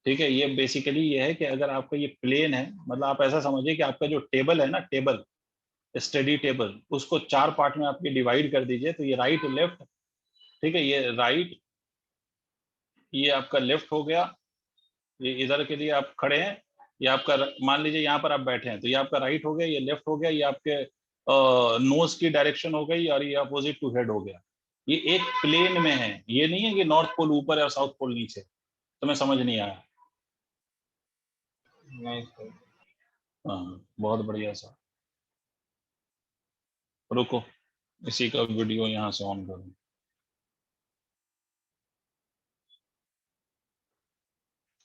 ठीक है। ये बेसिकली ये है कि अगर आपका ये प्लेन है, मतलब आप ऐसा समझिए कि आपका जो टेबल है ना, टेबल स्टडी टेबल, उसको 4 पार्ट में आपके डिवाइड कर दीजिए, तो ये राइट लेफ्ट, ठीक है, ये राइट, ये आपका लेफ्ट हो गया, ये इधर के लिए आप खड़े हैं, ये आपका मान लीजिए यहाँ पर आप बैठे हैं, तो ये आपका राइट हो गया, ये लेफ्ट हो गया, ये आपके नोज की डायरेक्शन हो गई, और ये अपोजिट टू हेड हो गया। ये एक प्लेन में है, ये नहीं है कि नॉर्थ पोल ऊपर है और साउथ पोल नीचे। तुम्हें समझ नहीं आया? नहीं सर। हाँ, बहुत बढ़िया सर। रुको, इसी का वीडियो यहाँ से ऑन करूँ।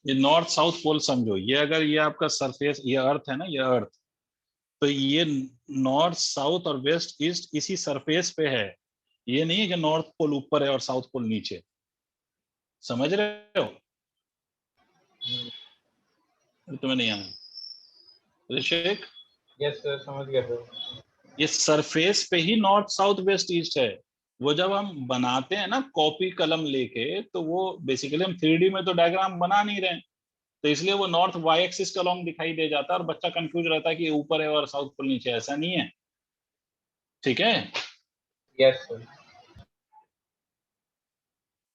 ये नॉर्थ साउथ पोल समझो, ये अगर ये आपका सरफेस, ये अर्थ है ना, ये अर्थ, तो ये नॉर्थ साउथ और वेस्ट ईस्ट इसी सरफेस पे है। ये नहीं है कि नॉर्थ पोल ऊपर है और साउथ पोल नीचे। समझ रहे हो? तुम्हें नहीं आया ऋषिक? यस सर, समझ गया सर। ये सरफेस पे ही नॉर्थ साउथ वेस्ट ईस्ट है। वो जब हम बनाते हैं ना कॉपी कलम लेके, तो वो बेसिकली हम 3D में तो डायग्राम बना नहीं रहे हैं, तो इसलिए वो नॉर्थ वाई एक्सिस के अलोंग दिखाई दे जाता है, और बच्चा कंफ्यूज रहता है कि ऊपर है और साउथ पोल नीचे। ऐसा नहीं है, ठीक है। Yes sir.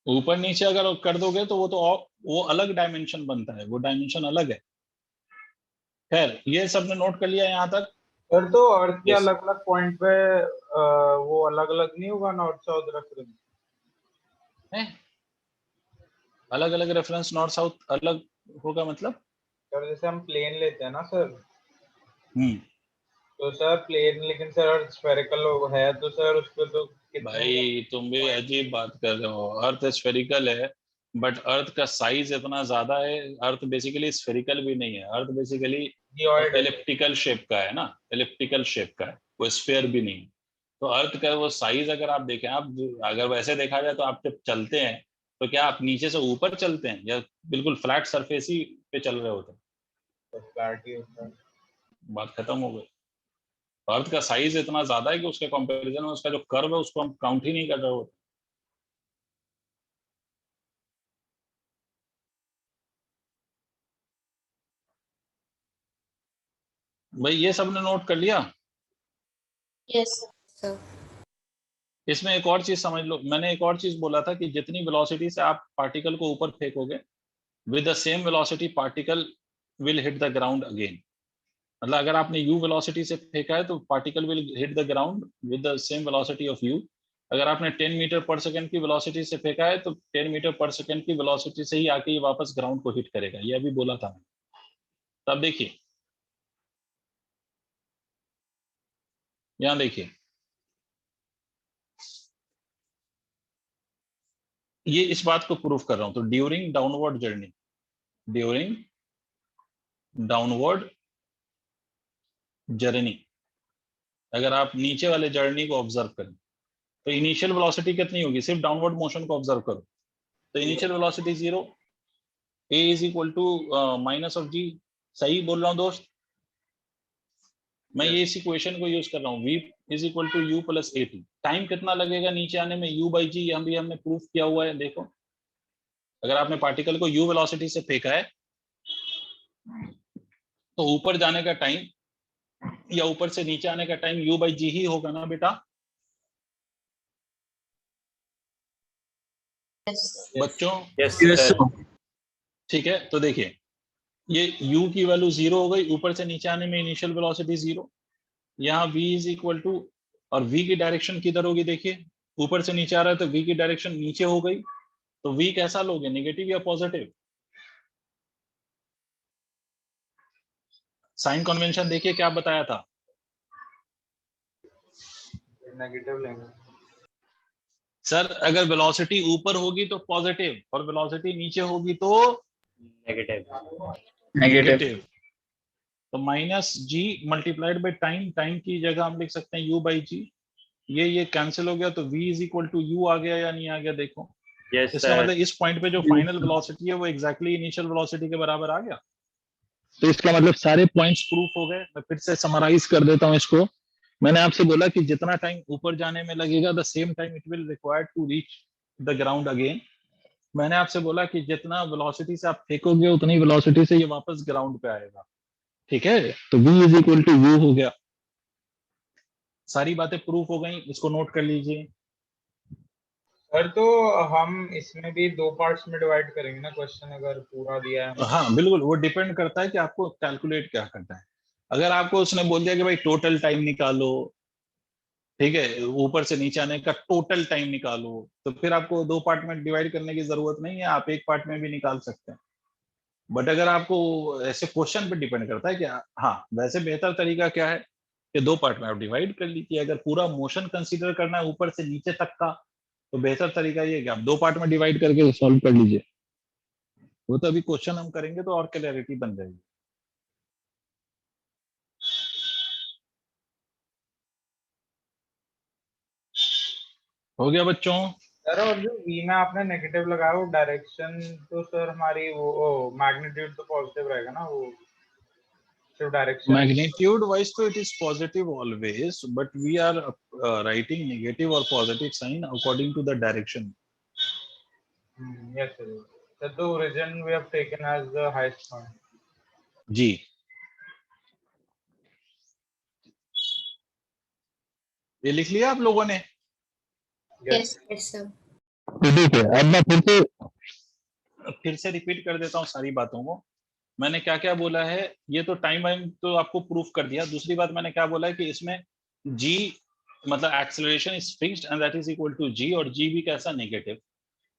ऊपर नीचे अगर कर दोगे तो वो अलग डायमेंशन बनता है, वो डायमेंशन अलग है। खैर, ये सबने नोट कर लिया यहाँ तक? सर तो अर्थ के Yes. अलग अलग पॉइंट पे वो अलग अलग नहीं होगा नॉर्थ साउथ रेफरेंस? अलग अलग रेफरेंस नॉर्थ साउथ अलग होगा मतलब? सर जैसे हम प्लेन लेते हैं ना सर, हम्म, तो सर प्लेन, लेकिन सर अर्थ स्फेरिकल है, तो सर उस पे तो कितने भाई तुम भी अजीब बात कर रहे हो। अर्थ स्फेरिकल है, बट अर्थ का साइज इतना ज्यादा है। अर्थ बेसिकली स्फेरिकल भी नहीं है, अर्थ बेसिकली जियोइड है। एलिप्टिकल शेप का है ना, एलिप्टिकल शेप का है, वो स्फेयर भी नहीं है। तो अर्थ का वो साइज अगर आप देखें, आप अगर वैसे देखा जाए तो आप जब चलते हैं तो क्या आप नीचे से ऊपर चलते हैं या बिल्कुल फ्लैट सरफेस ही पे चल रहे होते हैं? तो फ्लैट ही होता है। बात खत्म हो गई। अर्थ का साइज इतना ज्यादा है कि उसके कंपैरिजन में उसका जो कर्व है उसको हम काउंट ही नहीं कर रहे होते। भाई ये सबने नोट कर लिया? Yes sir. इसमें एक और चीज समझ लो, मैंने एक और चीज बोला था कि जितनी वेलोसिटी से आप पार्टिकल को ऊपर फेंकोगे, with the same velocity particle will hit the ground again. मतलब अगर आपने u वेलोसिटी से फेंका है तो particle will hit the ground with the same velocity of u। अगर आपने 10 मीटर पर सेकंड की वेलोसिटी से फेंका है तो 10 मीटर पर सेकंड की वेलोसिटी से ही आके ये वापस ग्राउंड को हिट करेगा। ये अभी बोला था मैंने। तब देखिए, यहाँ देखिए, ये इस बात को प्रूफ कर रहा हूं। तो during downward journey, during downward journey, अगर आप नीचे वाले जर्नी को ऑब्जर्व करें तो इनिशियल वेलोसिटी कितनी होगी? सिर्फ डाउनवर्ड मोशन को ऑब्जर्व करो तो initial velocity 0, a is equal to minus of g। सही बोल रहा हूँ दोस्त? मैं ये इस इक्वेशन को यूज कर रहा हूँ, v is equal to u plus at। Time कितना लगेगा नीचे आने में? u बाई जी, हमने प्रूफ किया हुआ है। देखो, अगर आपने पार्टिकल को u वेलोसिटी से फेंका है तो ऊपर जाने का टाइम या ऊपर से नीचे आने का टाइम u बाई जी ही होगा ना बेटा? बच्चों Yes, sir. ठीक है, तो देखिए ये u की वैल्यू 0 हो गई, ऊपर से नीचे आने में इनिशियल वेलोसिटी 0। यहाँ v इज इक्वल टू, और v की डायरेक्शन किधर होगी? देखिए ऊपर से नीचे आ रहा है तो v की डायरेक्शन नीचे हो गई। तो v कैसा लोगे, नेगेटिव या पॉजिटिव? साइन कन्वेंशन देखिए क्या बताया था। नेगेटिव लेंगे सर अगर वेलोसिटी ऊपर होगी तो पॉजिटिव, और वेलोसिटी नीचे होगी तो Negative. नेगेटिव। तो minus g multiplied by time, time की जगह हम लिख सकते हैं u बाई जी। ये कैंसिल हो गया तो v is equal to u आ गया या नहीं आ गया? देखो, Yes, इसका sir. मतलब इस पॉइंट पे जो फाइनल वेलोसिटी है वो एग्जैक्टली इनिशियल वेलोसिटी के बराबर आ गया। तो इसका मतलब सारे पॉइंट्स प्रूफ हो गए। मैं फिर से समराइज कर देता हूँ इसको। मैंने आपसे बोला कि जितना टाइम ऊपर जाने में लगेगा the same time it will required to reach the ground again. मैंने आपसे बोला कि जितना वेलोसिटी से आप फेंकोगे उतनी वेलोसिटी से ये वापस ग्राउंड पे आएगा। ठीक है, तो v is equal to u हो गया। सारी बातें प्रूफ हो गई, इसको नोट कर लीजिए। सर तो हम इसमें भी 2 पार्ट्स में डिवाइड करेंगे ना क्वेश्चन, अगर पूरा दिया है। हाँ बिल्कुल, वो डिपेंड करता है कि आपको कैलकुलेट क्या करना है। अगर आपको उसने बोल दिया कि भाई टोटल टाइम निकालो, ठीक है, ऊपर से नीचे आने का टोटल टाइम निकालो, तो फिर आपको 2 पार्ट में डिवाइड करने की जरूरत नहीं है, आप एक पार्ट में भी निकाल सकते हैं। बट अगर आपको ऐसे क्वेश्चन पे डिपेंड करता है कि हाँ, वैसे बेहतर तरीका क्या है कि 2 पार्ट में आप डिवाइड कर लीजिए। अगर पूरा मोशन कंसीडर करना है ऊपर से नीचे तक का, तो बेहतर तरीका ये है कि आप 2 पार्ट में डिवाइड करके सॉल्व कर लीजिए। वो तो अभी क्वेश्चन हम करेंगे तो और क्लैरिटी बन जाएगी। हो गया बच्चों? सर और जो v में आपने नेगेटिव लगाया वो डायरेक्शन, तो सर हमारी वो मैग्नीट्यूड तो पॉजिटिव रहेगा ना, वो सिर्फ डायरेक्शन। मैग्नीट्यूड वाइज तो it is positive always, but we are writing negative और positive sign according to the direction. Yes sir. Sir तो origin we have taken as the highest point. जी, ये लिख लिया आप लोगों ने? Yes yes sir. ठीक है, अब मैं फिर से रिपीट कर देता हूँ सारी बातों को। मैंने क्या क्या बोला है, ये तो टाइम वाइम तो आपको प्रूफ कर दिया। दूसरी बात मैंने क्या बोला है कि इसमें g मतलब acceleration is fixed and that is equal to g, और g भी कैसा, नेगेटिव।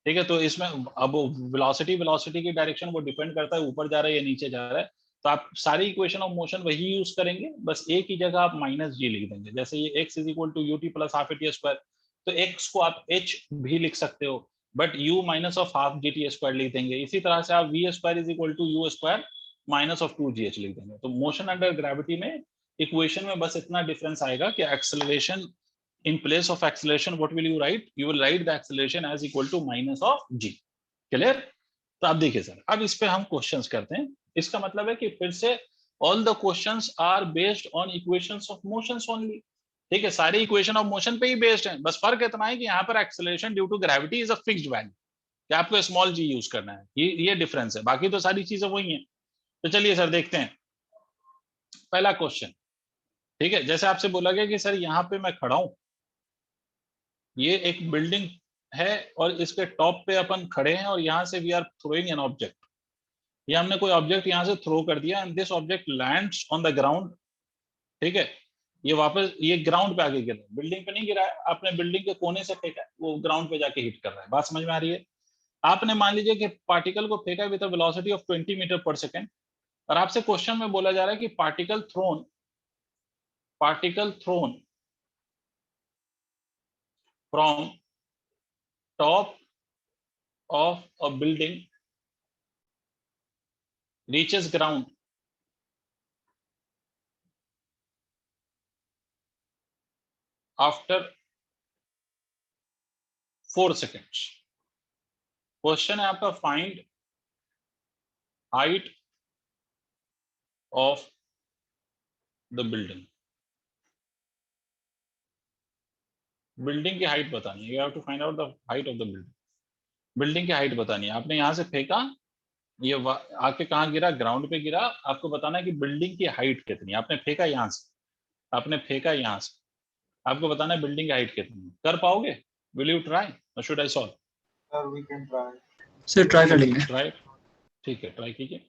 ठीक है, तो इसमें अब वेलोसिटी की डायरेक्शन वो डिपेंड करता है ऊपर जा रहा है या नीचे जा रहा है। तो आप सारी इक्वेशन ऑफ मोशन वही यूज करेंगे, बस एक ही जगह आप माइनस जी लिख देंगे। जैसे ये x is equal to u t plus half a t square, तो x को आप h भी लिख सकते हो, but u minus of half g t square लिख देंगे। इसी तरह से आप v square is equal to u square minus of two g h लिख देंगे। तो मोशन अंडर ग्रेविटी में इक्वेशन में बस इतना डिफरेंस आएगा कि acceleration, in place of acceleration what will you write? You will write the acceleration as equal to minus of g. Clear? तो आप देखिए सर, अब इस पे हम क्वेश्चंस करते हैं। इसका मतलब है कि फिर से all the questions are based on equations of motions only. ठीक है, सारे इक्वेशन ऑफ मोशन पे ही बेस्ड हैं। बस फर्क इतना है कि यहाँ पर acceleration due to gravity is a fixed value, कि आपको स्मॉल जी यूज करना है। ये डिफरेंस है, बाकी तो सारी चीजें वही हैं। तो चलिए सर देखते हैं पहला क्वेश्चन। ठीक है, जैसे आपसे बोला गया कि सर यहाँ पे मैं खड़ा हूं, ये एक बिल्डिंग है और इसके टॉप पे अपन खड़े हैं और यहाँ से we are throwing an object. ये हमने कोई ऑब्जेक्ट यहाँ से थ्रो कर दिया and this object lands on the ground. ठीक है, ये वापस ये ग्राउंड पे आके गिरा है, बिल्डिंग पे नहीं गिरा है। आपने बिल्डिंग के कोने से फेंका है, वो ग्राउंड पे जाके हिट कर रहा है। बात समझ में आ रही है? आपने मान लीजिए कि पार्टिकल को फेंका with a velocity of 20 meter पर सेकेंड, और आपसे क्वेश्चन में बोला जा रहा है कि particle thrown from top of a building reaches ground after 4 seconds। Question है आपका, find height of the building. Building की हाइट बतानी है, you have to find out the height of the building. Building की हाइट बतानी है। आपने यहाँ से फेंका, ये आके कहाँ गिरा? ग्राउंड पे गिरा। आपको बताना है कि बिल्डिंग की हाइट कितनी है। आपने फेंका यहाँ से, आपने फेंका यहाँ से, आपको बताना है बिल्डिंग की हाइट कितनी है। कर पाओगे? विल यू ट्राई और should I solve? Sir we can try. Sir try कर लेंगे। ट्राई, ठीक है, ट्राई कीजिए।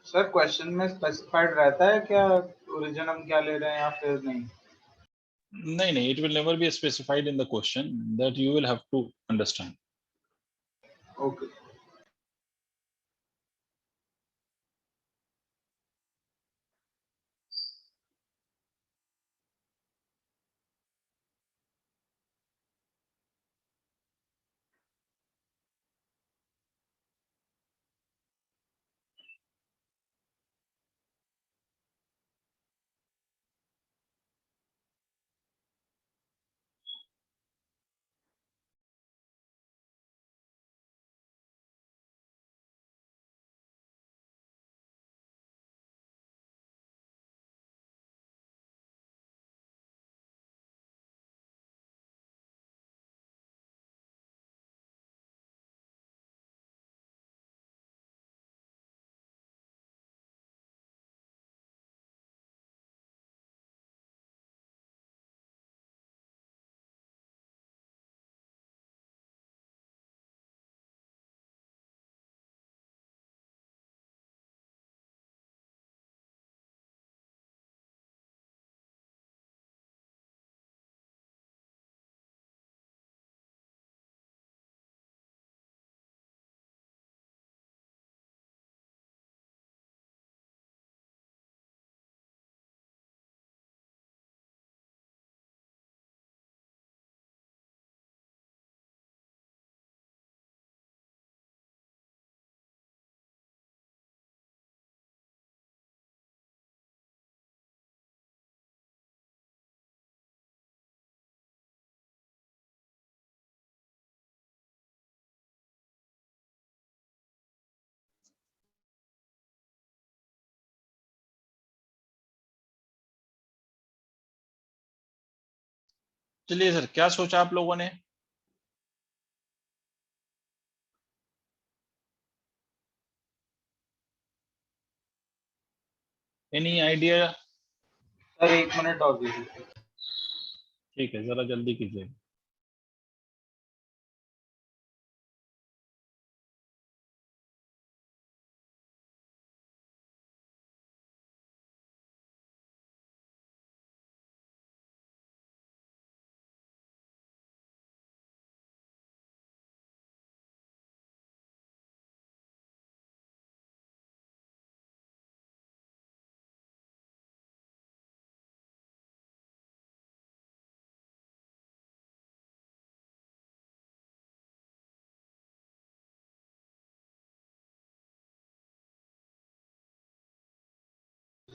सर क्वेश्चन में स्पेसिफाइड रहता है क्या ओरिजिन हम क्या ले रहे हैं या फिर नहीं? नहीं, it will never be specified in the question, that you will have to understand. Okay. चलिए सर, क्या सोचा आप लोगों ने? Any idea? सर 1 मिनट और दीजिए। ठीक है, जरा जल्दी कीजिए।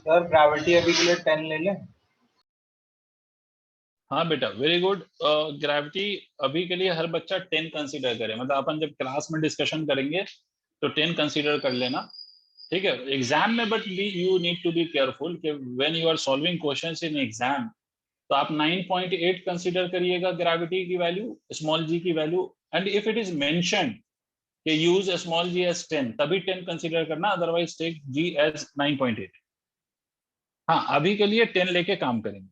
सर ग्रेविटी अभी के लिए 10 ले लें? हाँ बेटा, वेरी गुड। ग्रेविटी अभी के लिए हर बच्चा 10 कंसीडर करे, मतलब अपन जब क्लास में डिस्कशन करेंगे तो 10 कंसीडर कर लेना, ठीक है? एग्जाम में but you need to be careful कि when you are solving questions in exam, तो आप 9.8 कंसीडर करिएगा ग्रेविटी की वैल्यू, स्मॉल जी की value, and if it is mentioned कि यूज स्मॉल जी एज 10, तभी 10 कंसीडर करना, अदरवाइज टेक जी एज 9.8। हाँ, अभी के लिए 10 लेके काम करेंगे।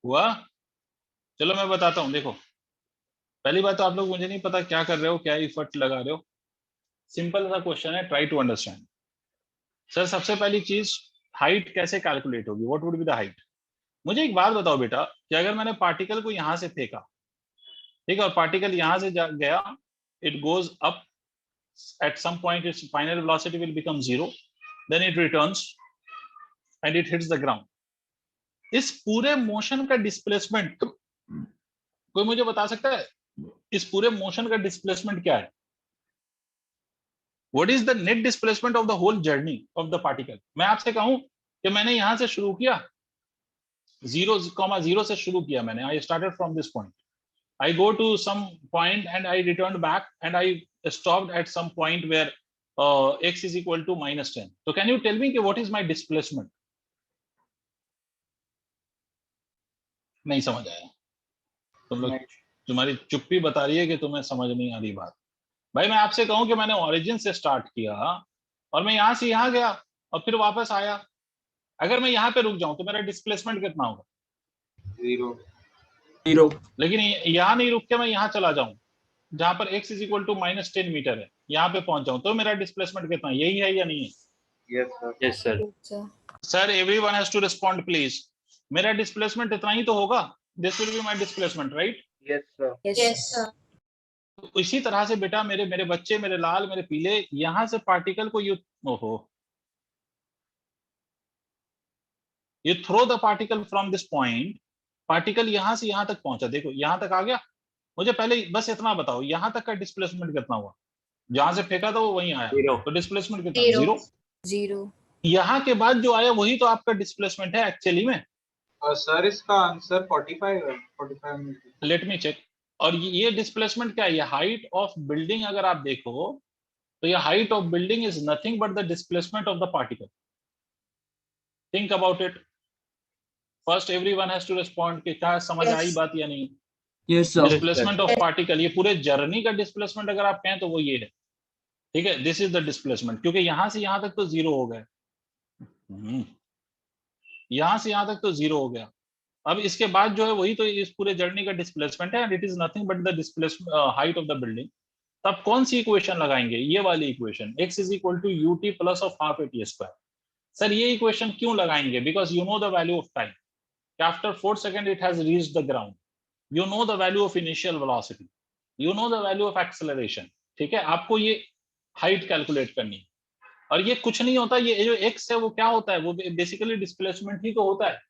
हुआ? चलो मैं बताता हूँ, देखो। पहली बात तो आप लोग मुझे नहीं पता क्या कर रहे हो, क्या इफर्ट लगा रहे हो। सिंपल सा क्वेश्चन है, ट्राई टू अंडरस्टैंड। सर सबसे पहली चीज, हाइट कैसे कैलकुलेट होगी? What would be the height? मुझे एक बात बताओ बेटा, कि अगर मैंने पार्टिकल को यहां से फेंका, ठीक है, और पार्टिकल यहां से गया, it goes up, at some point its final velocity will become 0, then it returns and it hits the ground। इस पूरे मोशन का डिस्प्लेसमेंट कोई मुझे बता सकता है? इस पूरे मोशन का डिस्प्लेसमेंट क्या है? What is the net displacement of the whole journey of the particle? मैं आपसे कहूं कि मैंने यहां से शुरू किया, 0,0 से शुरू किया मैंने, I started from this point, I go to some point and I returned back and I stopped at some point where x is equal to -10. So can you tell me what is my displacement? नहीं समझ आया? तुम लोग, तुम्हारी चुप्पी बता रही है कि तुम्हें समझ नहीं आ रही बात। भाई मैं आपसे कहूं कि मैंने ओरिजिन से स्टार्ट किया और मैं यहां से यहां गया और फिर वापस आया, अगर मैं यहाँ पे रुक जाऊं तो मेरा डिस्प्लेसमेंट कितना होगा? 0 लेकिन यहाँ नहीं रुक के मैं यहाँ चला जाऊं जहां पर x is equal to -10 meter है, यहाँ पे पहुंच जाऊं तो मेरा डिस्प्लेसमेंट कितना? यही है या नहीं है? yes sir sir everyone has to respond please. मेरा डिस्प्लेसमेंट इतना ही तो होगा, this will be my displacement, right? Yes sir. इसी तरह से बेटा मेरे मेरे बच्चे, मेरे लाल, मेरे पीले, यहां से पार्टिकल को ओहो, you throw the particle from this point, particle यहां से यहां तक पहुंचा, देखो यहां तक आ गया। मुझे पहले बस इतना बताओ, यहां तक का डिस्प्लेसमेंट कितना हुआ? जहां से फेंका था वो वहीं आया, 0 तो डिस्प्लेसमेंट कितना? 0। यहाँ के बाद जो आया वही तो आपका डिस्प्लेसमेंट है एक्चुअली में। सर इसका आंसर 45 है, 45 मिनट। Let me check. और ये डिस्प्लेसमेंट क्या है? ये हाइट ऑफ बिल्डिंग अगर आप देखो तो ये height of building is nothing but the displacement of the particle. Think about it. First everyone has to respond कि क्या समझ आई बात या नहीं? yes sir displacement of particle, ये पूरे जर्नी का डिस्प्लेसमेंट अगर आप कहें तो वो ये है, ठीक है? दिस इज द डिस्प्लेसमेंट, क्योंकि यहां से यहां तक तो 0 हो गए, यहां से यहां तक तो 0 हो गया। अब इसके बाद जो है वही तो इस पूरे जर्नी का डिस्प्लेसमेंट है, and it is nothing but the displacement height of the building. तब कौन सी इक्वेशन लगाएंगे? ये वाली equation, x is equal to ut plus of half at square. Sir ये इक्वेशन क्यों लगाएंगे? Because you know the value of time, after 4 second it has reached the ground, you know the value of initial velocity, you know the value of acceleration, ठीक है, आपको ये height calculate करनी है। और ये कुछ नहीं होता, ये जो एक्स है वो क्या होता है, वो बेसिकली डिस्प्लेसमेंट ही तो होता है।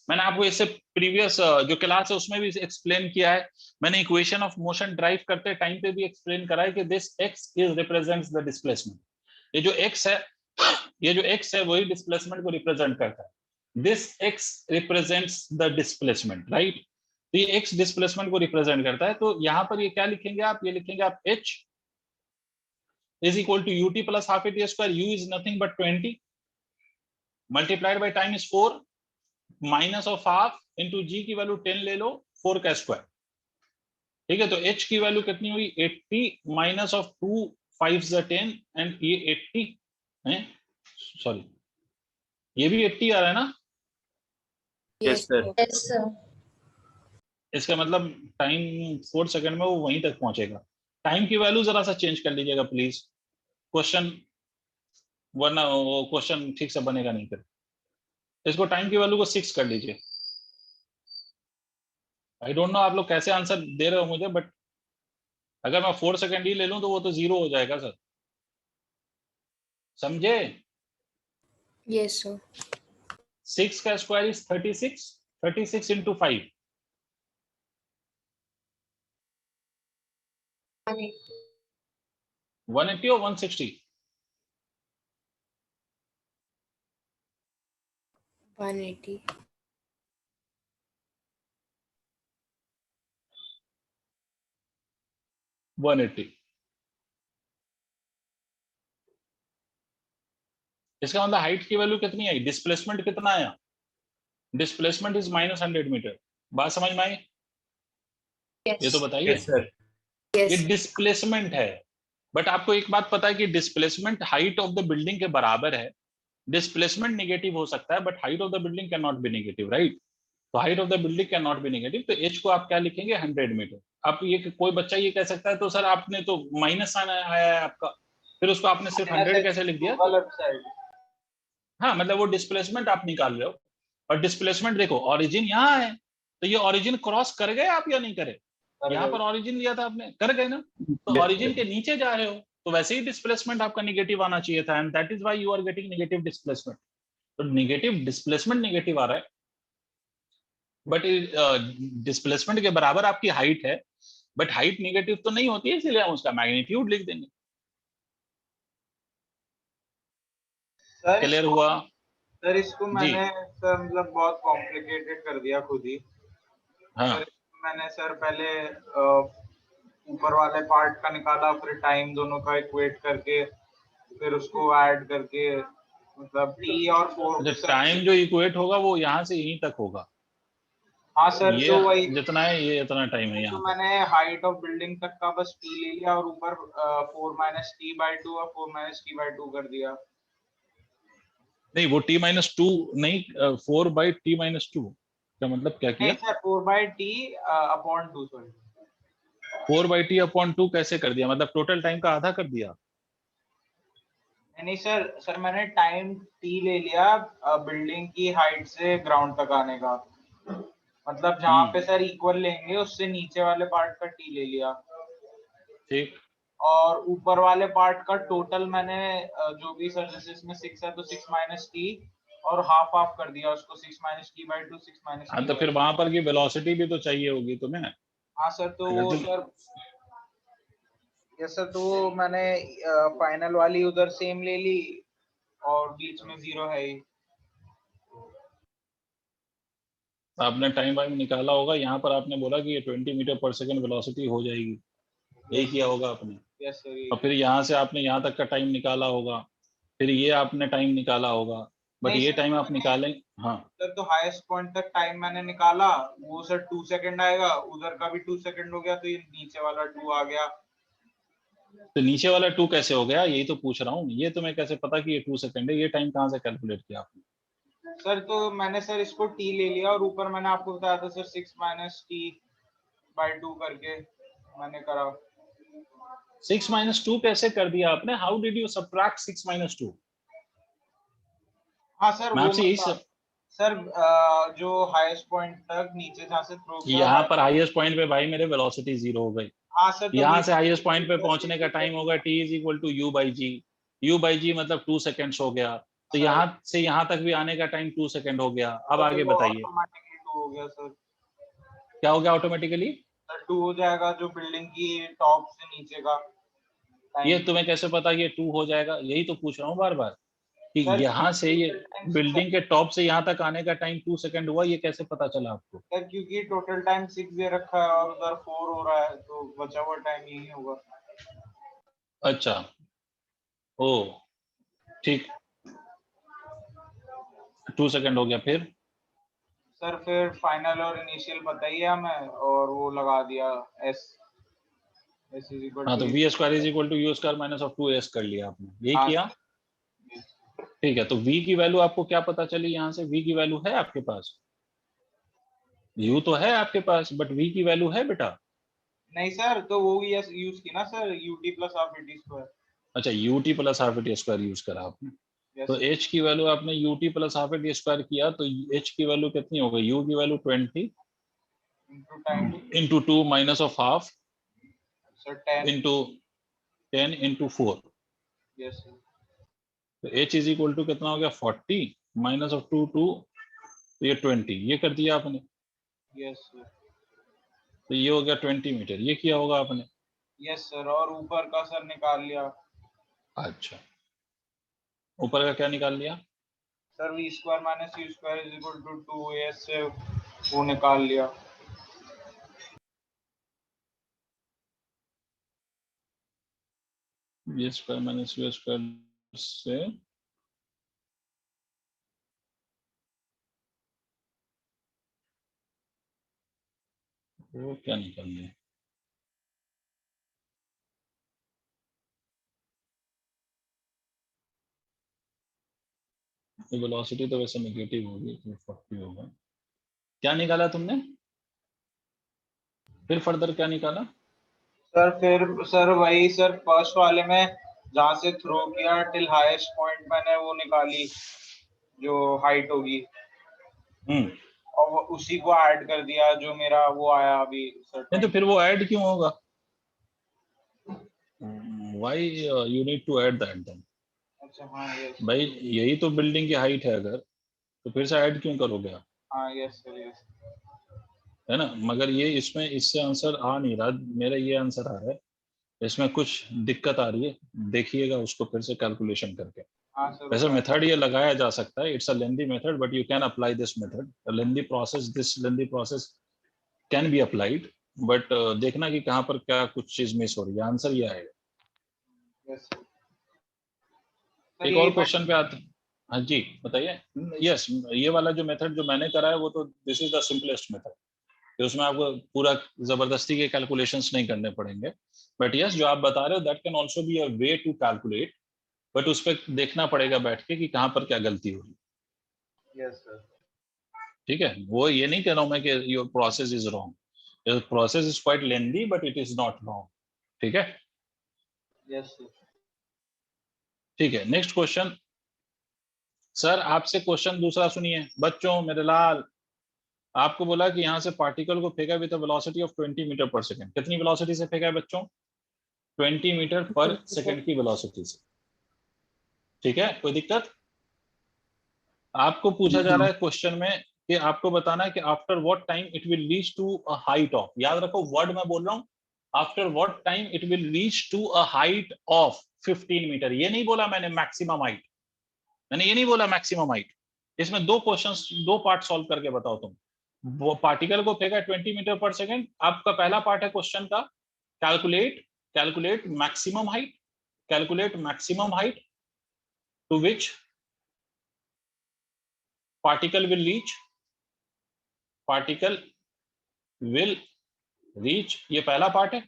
मैंने आपको इससे प्रीवियस जो क्लास है उसमें भी एक्सप्लेन किया है, मैंने इक्वेशन ऑफ मोशन ड्राइव करते टाइम पे भी एक्सप्लेन करा है कि this x is represents the displacement. ये जो एक्स है, ये जो एक्स है वही डिस्प्लेसमेंट को रिप्रेजेंट करता है। This x represents the displacement, right. तो ये एक्स डिस्प्लेसमेंट को रिप्रेजेंट करता है। तो यहाँ पर ये क्या लिखेंगे आप, ये लिखेंगे आप h is equal to ut plus half at square, u is nothing but 20 multiplied by time is 4 minus of half into g की वैल्यू 10 ले लो 4 का स्क्वायर, ठीक है। तो h की वैल्यू कितनी हुई 80 माइनस ऑफ 2 5 10 एंड ये 80 है, सॉरी ये भी 80 आ रहा है ना। Yes, sir. Yes, sir. इसका मतलब टाइम 4 सेकंड में वो वहीं तक पहुंचेगा। टाइम की वैल्यू जरा सा चेंज कर लीजिएगा प्लीज, क्वेश्चन वरना वो क्वेश्चन ठीक से बनेगा नहीं। फिर इसको टाइम की वैल्यू को 6 कर लीजिए। आई डोंट नो आप लोग कैसे आंसर दे रहे हो मुझे, बट अगर मैं 4 सेकंड ही ले लूं तो वो तो 0 हो जाएगा सर, समझे। Yes, sir. 6 का स्क्वायर इज 36, 36 इंटू 5 180 और 160 180. 180। इसका मतलब हाइट की वैल्यू कितनी आई, डिस्प्लेसमेंट कितना आया, डिस्प्लेसमेंट इज -100 मीटर। बात समझ में आई, Yes. ये तो बताइए। Yes, sir. ये Yes. डिस्प्लेसमेंट है, बट आपको एक बात पता है कि displacement height of the building के बराबर है। डिस्प्लेसमेंट नेगेटिव हो सकता है but height of the building can not be negative, right. तो height of the building can not be negative, तो एच को आप क्या लिखेंगे 100 मीटर। आप ये कोई बच्चा ये कह सकता है तो सर आपने तो माइनस आया है आपका, फिर उसको आपने सिर्फ 100 कैसे लिख दिया। हाँ मतलब वो डिस्प्लेसमेंट आप निकाल रहे हो, और डिस्प्लेसमेंट देखो ओरिजिन यहाँ है, तो ये ओरिजिन क्रॉस कर गए आप या नहीं करे, यहाँ पर ओरिजिन लिया था आपने, कर गए ना, तो ओरिजिन के नीचे जा रहे हो तो वैसे ही डिस्प्लेसमेंट आपका नेगेटिव आना चाहिए था, and that is why you are getting negative displacement. तो नेगेटिव डिस्प्लेसमेंट नेगेटिव आ रहा है, बट डिस्प्लेसमेंट के बराबर आपकी हाइट है, बट हाइट नेगेटिव तो नहीं होती है, इसलिए हम उसका मैग्नीट्यूड लिख देंगे। क्लियर हुआ सर? इसको मैंने सर मतलब बहुत कॉम्प्लिकेटेड कर दिया खुद ही। हाँ सर मैंने सर पहले ऊपर वाले पार्ट का निकाला, फिर टाइम दोनों का इक्वेट करके, फिर उसको ऐड करके, मतलब टी और 4 टाइम जो इक्वेट होगा वो यहाँ से यहीं तक होगा। हाँ सर, ये तो वही जितना है ये इतना टाइम है यहाँ तो मैंने हाइट ऑफ बिल्डिंग तक का बस टी ले लिया और ऊपर 4 - t/2 और 4 - t/2 कर दिया। नहीं वो t-2 नहीं, 4/t-2 का मतलब क्या किया? नहीं सर, 4/t/2 सॉरी। 4/t/2 कैसे कर दिया, मतलब टोटल टाइम का आधा कर दिया? नहीं सर मैंने टाइम टी ले लिया बिल्डिंग की हाइट से ग्राउंड तक आने का, मतलब जहाँ पे सर इक्वल लेंगे उससे नीचे वाले पार्ट का टी ले लिया, ठीक। और ऊपर वाले पार्ट का टोटल मैंने जो भी सर जैसे इसमें 6 है तो 6 - t और हाफ हाफ कर दिया उसको, 6 - t/2 6 - हाँ तो फिर वहां पर की वेलोसिटी भी तो चाहिए होगी तुम्हें। हाँ सर, तो वो सर यस सर, तो मैंने फाइनल वाली उधर सेम ले ली और बीच में 0 है ही। आपने टाइम वाइम निकाला होगा, यहाँ पर आपने बोला कि ये 20 मीटर पर सेकंड वेलोसिटी हो जाएगी, यही किया होगा आपने। Yes sir. और फिर यहाँ से आपने यहाँ तक का टाइम निकाला होगा, फिर ये आपने टाइम निकाला होगा, बट ये टाइम आप निकालें। हाँ सर, तो हाईएस्ट पॉइंट तक टाइम मैंने निकाला, वो सर 2 सेकंड आएगा, उधर का भी 2 सेकंड हो गया, तो ये नीचे वाला 2 आ गया। तो नीचे वाला 2 कैसे हो गया, यही तो पूछ रहा हूँ, ये तुम्हें कैसे पता कि ये 2 सेकंड है, ये टाइम कहाँ से कैलकुलेट किया आपने? सर तो मैंने सर इसको t ले लिया और ऊपर मैंने आपको बताया था सर 6 - t/2 करके मैंने करा। 6 - 2 कैसे कर दिया आपने, हाउ डिड यू सबट्रैक्ट 6 - 2? हाँ सर, मैं वो आपसे यही सर जो हाईएस्ट पॉइंट तक नीचे जहाँ से थ्रो किया यहाँ पर हाईएस्ट पॉइंट पे भाई मेरे वेलोसिटी 0 हो गई। हाँ सर, तो यहाँ से हाईएस्ट पॉइंट पे पहुंचने का टाइम होगा t is equal to u by g. u by g मतलब 2 सेकेंड्स हो गया, तो यहाँ से यहाँ तक भी आने का टाइम 2 सेकेंड हो गया। अब आगे बताइए ऑटोमेटिकली 2 हो गया सर। क्या हो गया ऑटोमेटिकली? सर 2 हो जाएगा जो बिल्डिंग की टॉप से नीचे का ये टाइम। तुम्हें कैसे पता ये 2 हो जाएगा? यही तो पूछ रहा हूँ बार बार कि सर यहाँ से ये टाइम बिल्डिंग के टॉप से यहाँ तक आने का टाइम 2 सेकेंड हुआ, ये कैसे पता चला आपको? सर क्योंकि टोटल टाइम 6 दे रखा है और उधर 4 हो रहा है, तो बचा हुआ टाइम यही होगा। अच्छा, ओ ठीक, 2 सेकेंड हो गया। फिर सर फिर फाइनल और इनिशियल बताइए हमें, और वो लगा दिया एस एस इज इक्वल हाँ, टू। तो v square is equal to u square minus of 2s कर लिया आपने, यही हाँ किया? ठीक है, तो v की वैल्यू आपको क्या पता चली? यहाँ से v की वैल्यू है आपके पास? u तो है आपके पास, बट v की वैल्यू है बेटा? नहीं सर, तो वो यस यूज की ना sir, UT plus half a t square. अच्छा, ut plus half a t square use करा आपने, तो यस h की वैल्यू आपने ut plus half a t square किया, तो h की वैल्यू कितनी हो गई? u की value 20 into time into 2 minus of half sir 10। Into 10 into 4, yes sir. तो h इज इक्वल टू कितना हो गया? 40 माइनस ऑफ 2 2, तो ये 20, ये कर दिया आपने। Yes sir. तो ये हो गया 20 मीटर, ये किया होगा आपने। यस सर, और ऊपर का सर निकाल लिया। अच्छा, ऊपर का क्या निकाल लिया? Sir v square minus u square is equal to 2as से वो निकाल लिया। ये स्क्वायर माइनस यू स्क्वायर से वो क्या निकाल लिया? तो वेलोसिटी तो वैसे नेगेटिव होगी, तो 40 होगा। क्या निकाला तुमने? फिर फर्दर क्या निकाला? सर फिर सर वही सर फर्स्ट वाले में जहाँ से थ्रो किया टिल हाईएस्ट पॉइंट मैंने वो निकाली जो हाइट होगी, और वो उसी को ऐड कर दिया जो मेरा वो आया अभी सर नहीं, तो 20। फिर वो ऐड क्यों होगा? Why you need to add that then? अच्छा हाँ यस भाई यही तो बिल्डिंग की हाइट है, अगर तो फिर से ऐड क्यों करोगे आप? हाँ यस सर यस। है ना, मगर ये इसमें इससे आंसर आ नहीं रहा, मेरा ये आंसर आ रहा है, इसमें कुछ दिक्कत आ रही है, देखिएगा उसको फिर से कैलकुलेशन करके। हाँ सर वैसे बताइए। मेथड ये लगाया जा सकता है, it's a lengthy method, but you can apply this method, this lengthy process can be applied, but देखना कि कहाँ पर क्या कुछ चीज मिस हो रही है, आंसर ये आएगा। Yes sir. सर एक यही और क्वेश्चन पे आते हैं। हाँ जी बताइए। यस, ये वाला जो मेथड जो मैंने करा है वो तो this is the simplest method, कि उसमें आपको पूरा जबरदस्ती के कैलकुलेशंस नहीं करने पड़ेंगे, बट यस जो आप बता रहे हो that can also be a way to calculate, but उस पर देखना पड़ेगा बैठ के कि कहाँ पर क्या गलती हो रही है। Yes sir. ठीक है, वो ये नहीं कह रहा हूं मैं कि your process is wrong, your process is quite lengthy but it is not wrong. ठीक है, यस सर। ठीक है, नेक्स्ट क्वेश्चन। सर आपसे क्वेश्चन दूसरा सुनिए बच्चों, मेरे लाल, आपको बोला कि यहाँ से पार्टिकल को फेंका with velocity of 20 meter per second. कितनी वेलोसिटी से फेंका है बच्चों? 20 मीटर पर सेकंड की वेलोसिटी से। ठीक है, कोई दिक्कत? आपको पूछा जा रहा है क्वेश्चन में कि आपको बताना है कि after what time it will reach to a height of, याद रखो वर्ड मैं बोल रहा हूं, after what time it will reach to a height of 15 meter. ये नहीं बोला मैंने मैक्सिमम हाइट, मैंने ये नहीं बोला मैक्सिमम हाइट। इसमें दो क्वेश्चंस, दो पार्ट सॉल्व करके बताओ तुम। वो पार्टिकल को फेंका 20 मीटर पर सेकंड, आपका पहला पार्ट है क्वेश्चन का, calculate calculate maximum height, calculate maximum height to which particle will reach, particle will reach, ये पहला पार्ट है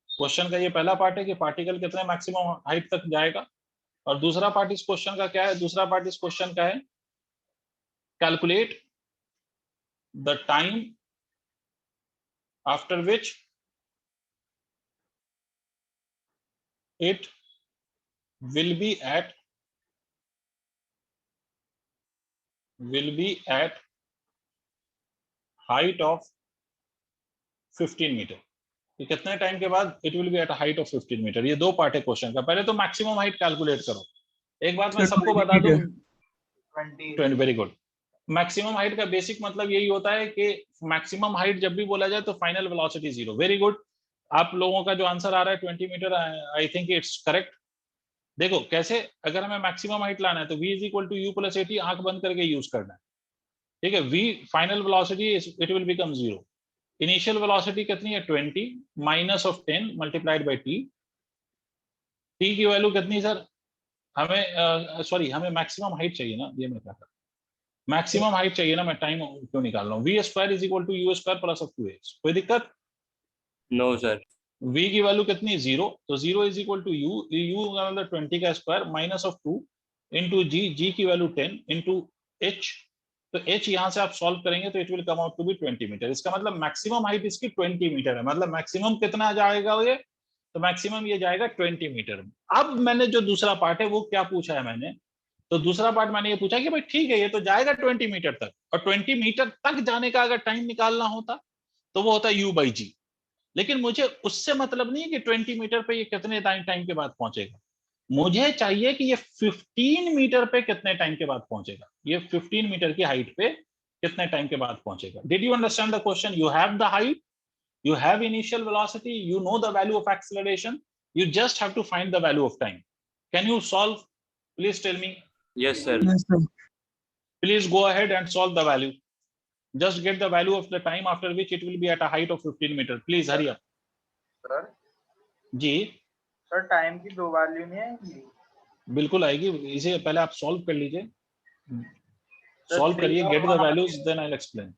क्वेश्चन का, ये पहला पार्ट है कि पार्टिकल कितने मैक्सिमम हाइट तक जाएगा। और दूसरा पार्ट इस क्वेश्चन का क्या है? दूसरा पार्ट इस क्वेश्चन का है calculate the time after which it will be at will be at height of 15 meter. ये कितने टाइम के बाद it will be at height of 15 meter. ये दो पार्ट है क्वेश्चन का। पहले तो मैक्सिमम हाइट कैलकुलेट करो। एक बात मैं सबको बता दूं, 20, वेरी गुड। मैक्सिमम हाइट का बेसिक मतलब यही होता है कि मैक्सिमम हाइट जब भी बोला जाए तो फाइनल वेलोसिटी 0। वेरी गुड, आप लोगों का जो आंसर आ रहा है 20 meter, I think it's correct. देखो कैसे, अगर हमें मैक्सिमम हाइट लाना है तो v is equal to u plus 80 आंख बंद करके यूज करना है, ठीक है। v final velocity it will become 0। Initial velocity कितनी है 20 minus of 10 multiplied by t। t की वैल्यू कितनी सर, हमें सॉरी हमें मैक्सिमम हाइट चाहिए ना, ये मैं क्या कर, मैक्सिमम हाइट चाहिए ना, मैं टाइम क्यों निकाल रहा हूँ। V square is equal to u square plus of 2h। कोई दिक्कत? No sir. v की वैल्यू कितनी 0, तो 0 is equal to u, u मतलब 20 का square minus of 2 into g, g की वैल्यू 10 इंटू h। तो h यहां से आप सॉल्व करेंगे तो it will come out to be 20 meter. इसका मतलब मैक्सिमम हाइट इसकी 20 मीटर है। मतलब मैक्सिमम कितना जाएगा ये, तो मैक्सिमम ये जाएगा 20 मीटर। अब मैंने जो दूसरा पार्ट है वो क्या पूछा है मैंने, तो दूसरा पार्ट मैंने ये पूछा कि भाई ठीक है ये तो जाएगा 20 मीटर तक, और 20 मीटर तक जाने का अगर टाइम निकालना होता तो वो होता u बाई जी। लेकिन मुझे उससे मतलब नहीं है कि 20 मीटर पे ये कितने टाइम के बाद पहुंचेगा। मुझे चाहिए कि ये 15 मीटर पे कितने टाइम के बाद पहुंचेगा, ये 15 मीटर की हाइट पे कितने टाइम के बाद पहुंचेगा। Did you understand the question? You have the height, you have initial velocity, you know the value of acceleration, you just have to find the value of time. Can you solve? Please tell me. Yes sir. Yes, sir. Please go ahead and solve the value. Just get the value of the time after which it will be at a height of 15 meter. Please hurry up. Sir ji sir time की दो value नहीं आएगी? बिल्कुल आएगी, इसे पहले आप solve कर लीजिए, Sir, सॉल्व three करिए, और गेट द one वैल्यूज आएगी। Then I will explain.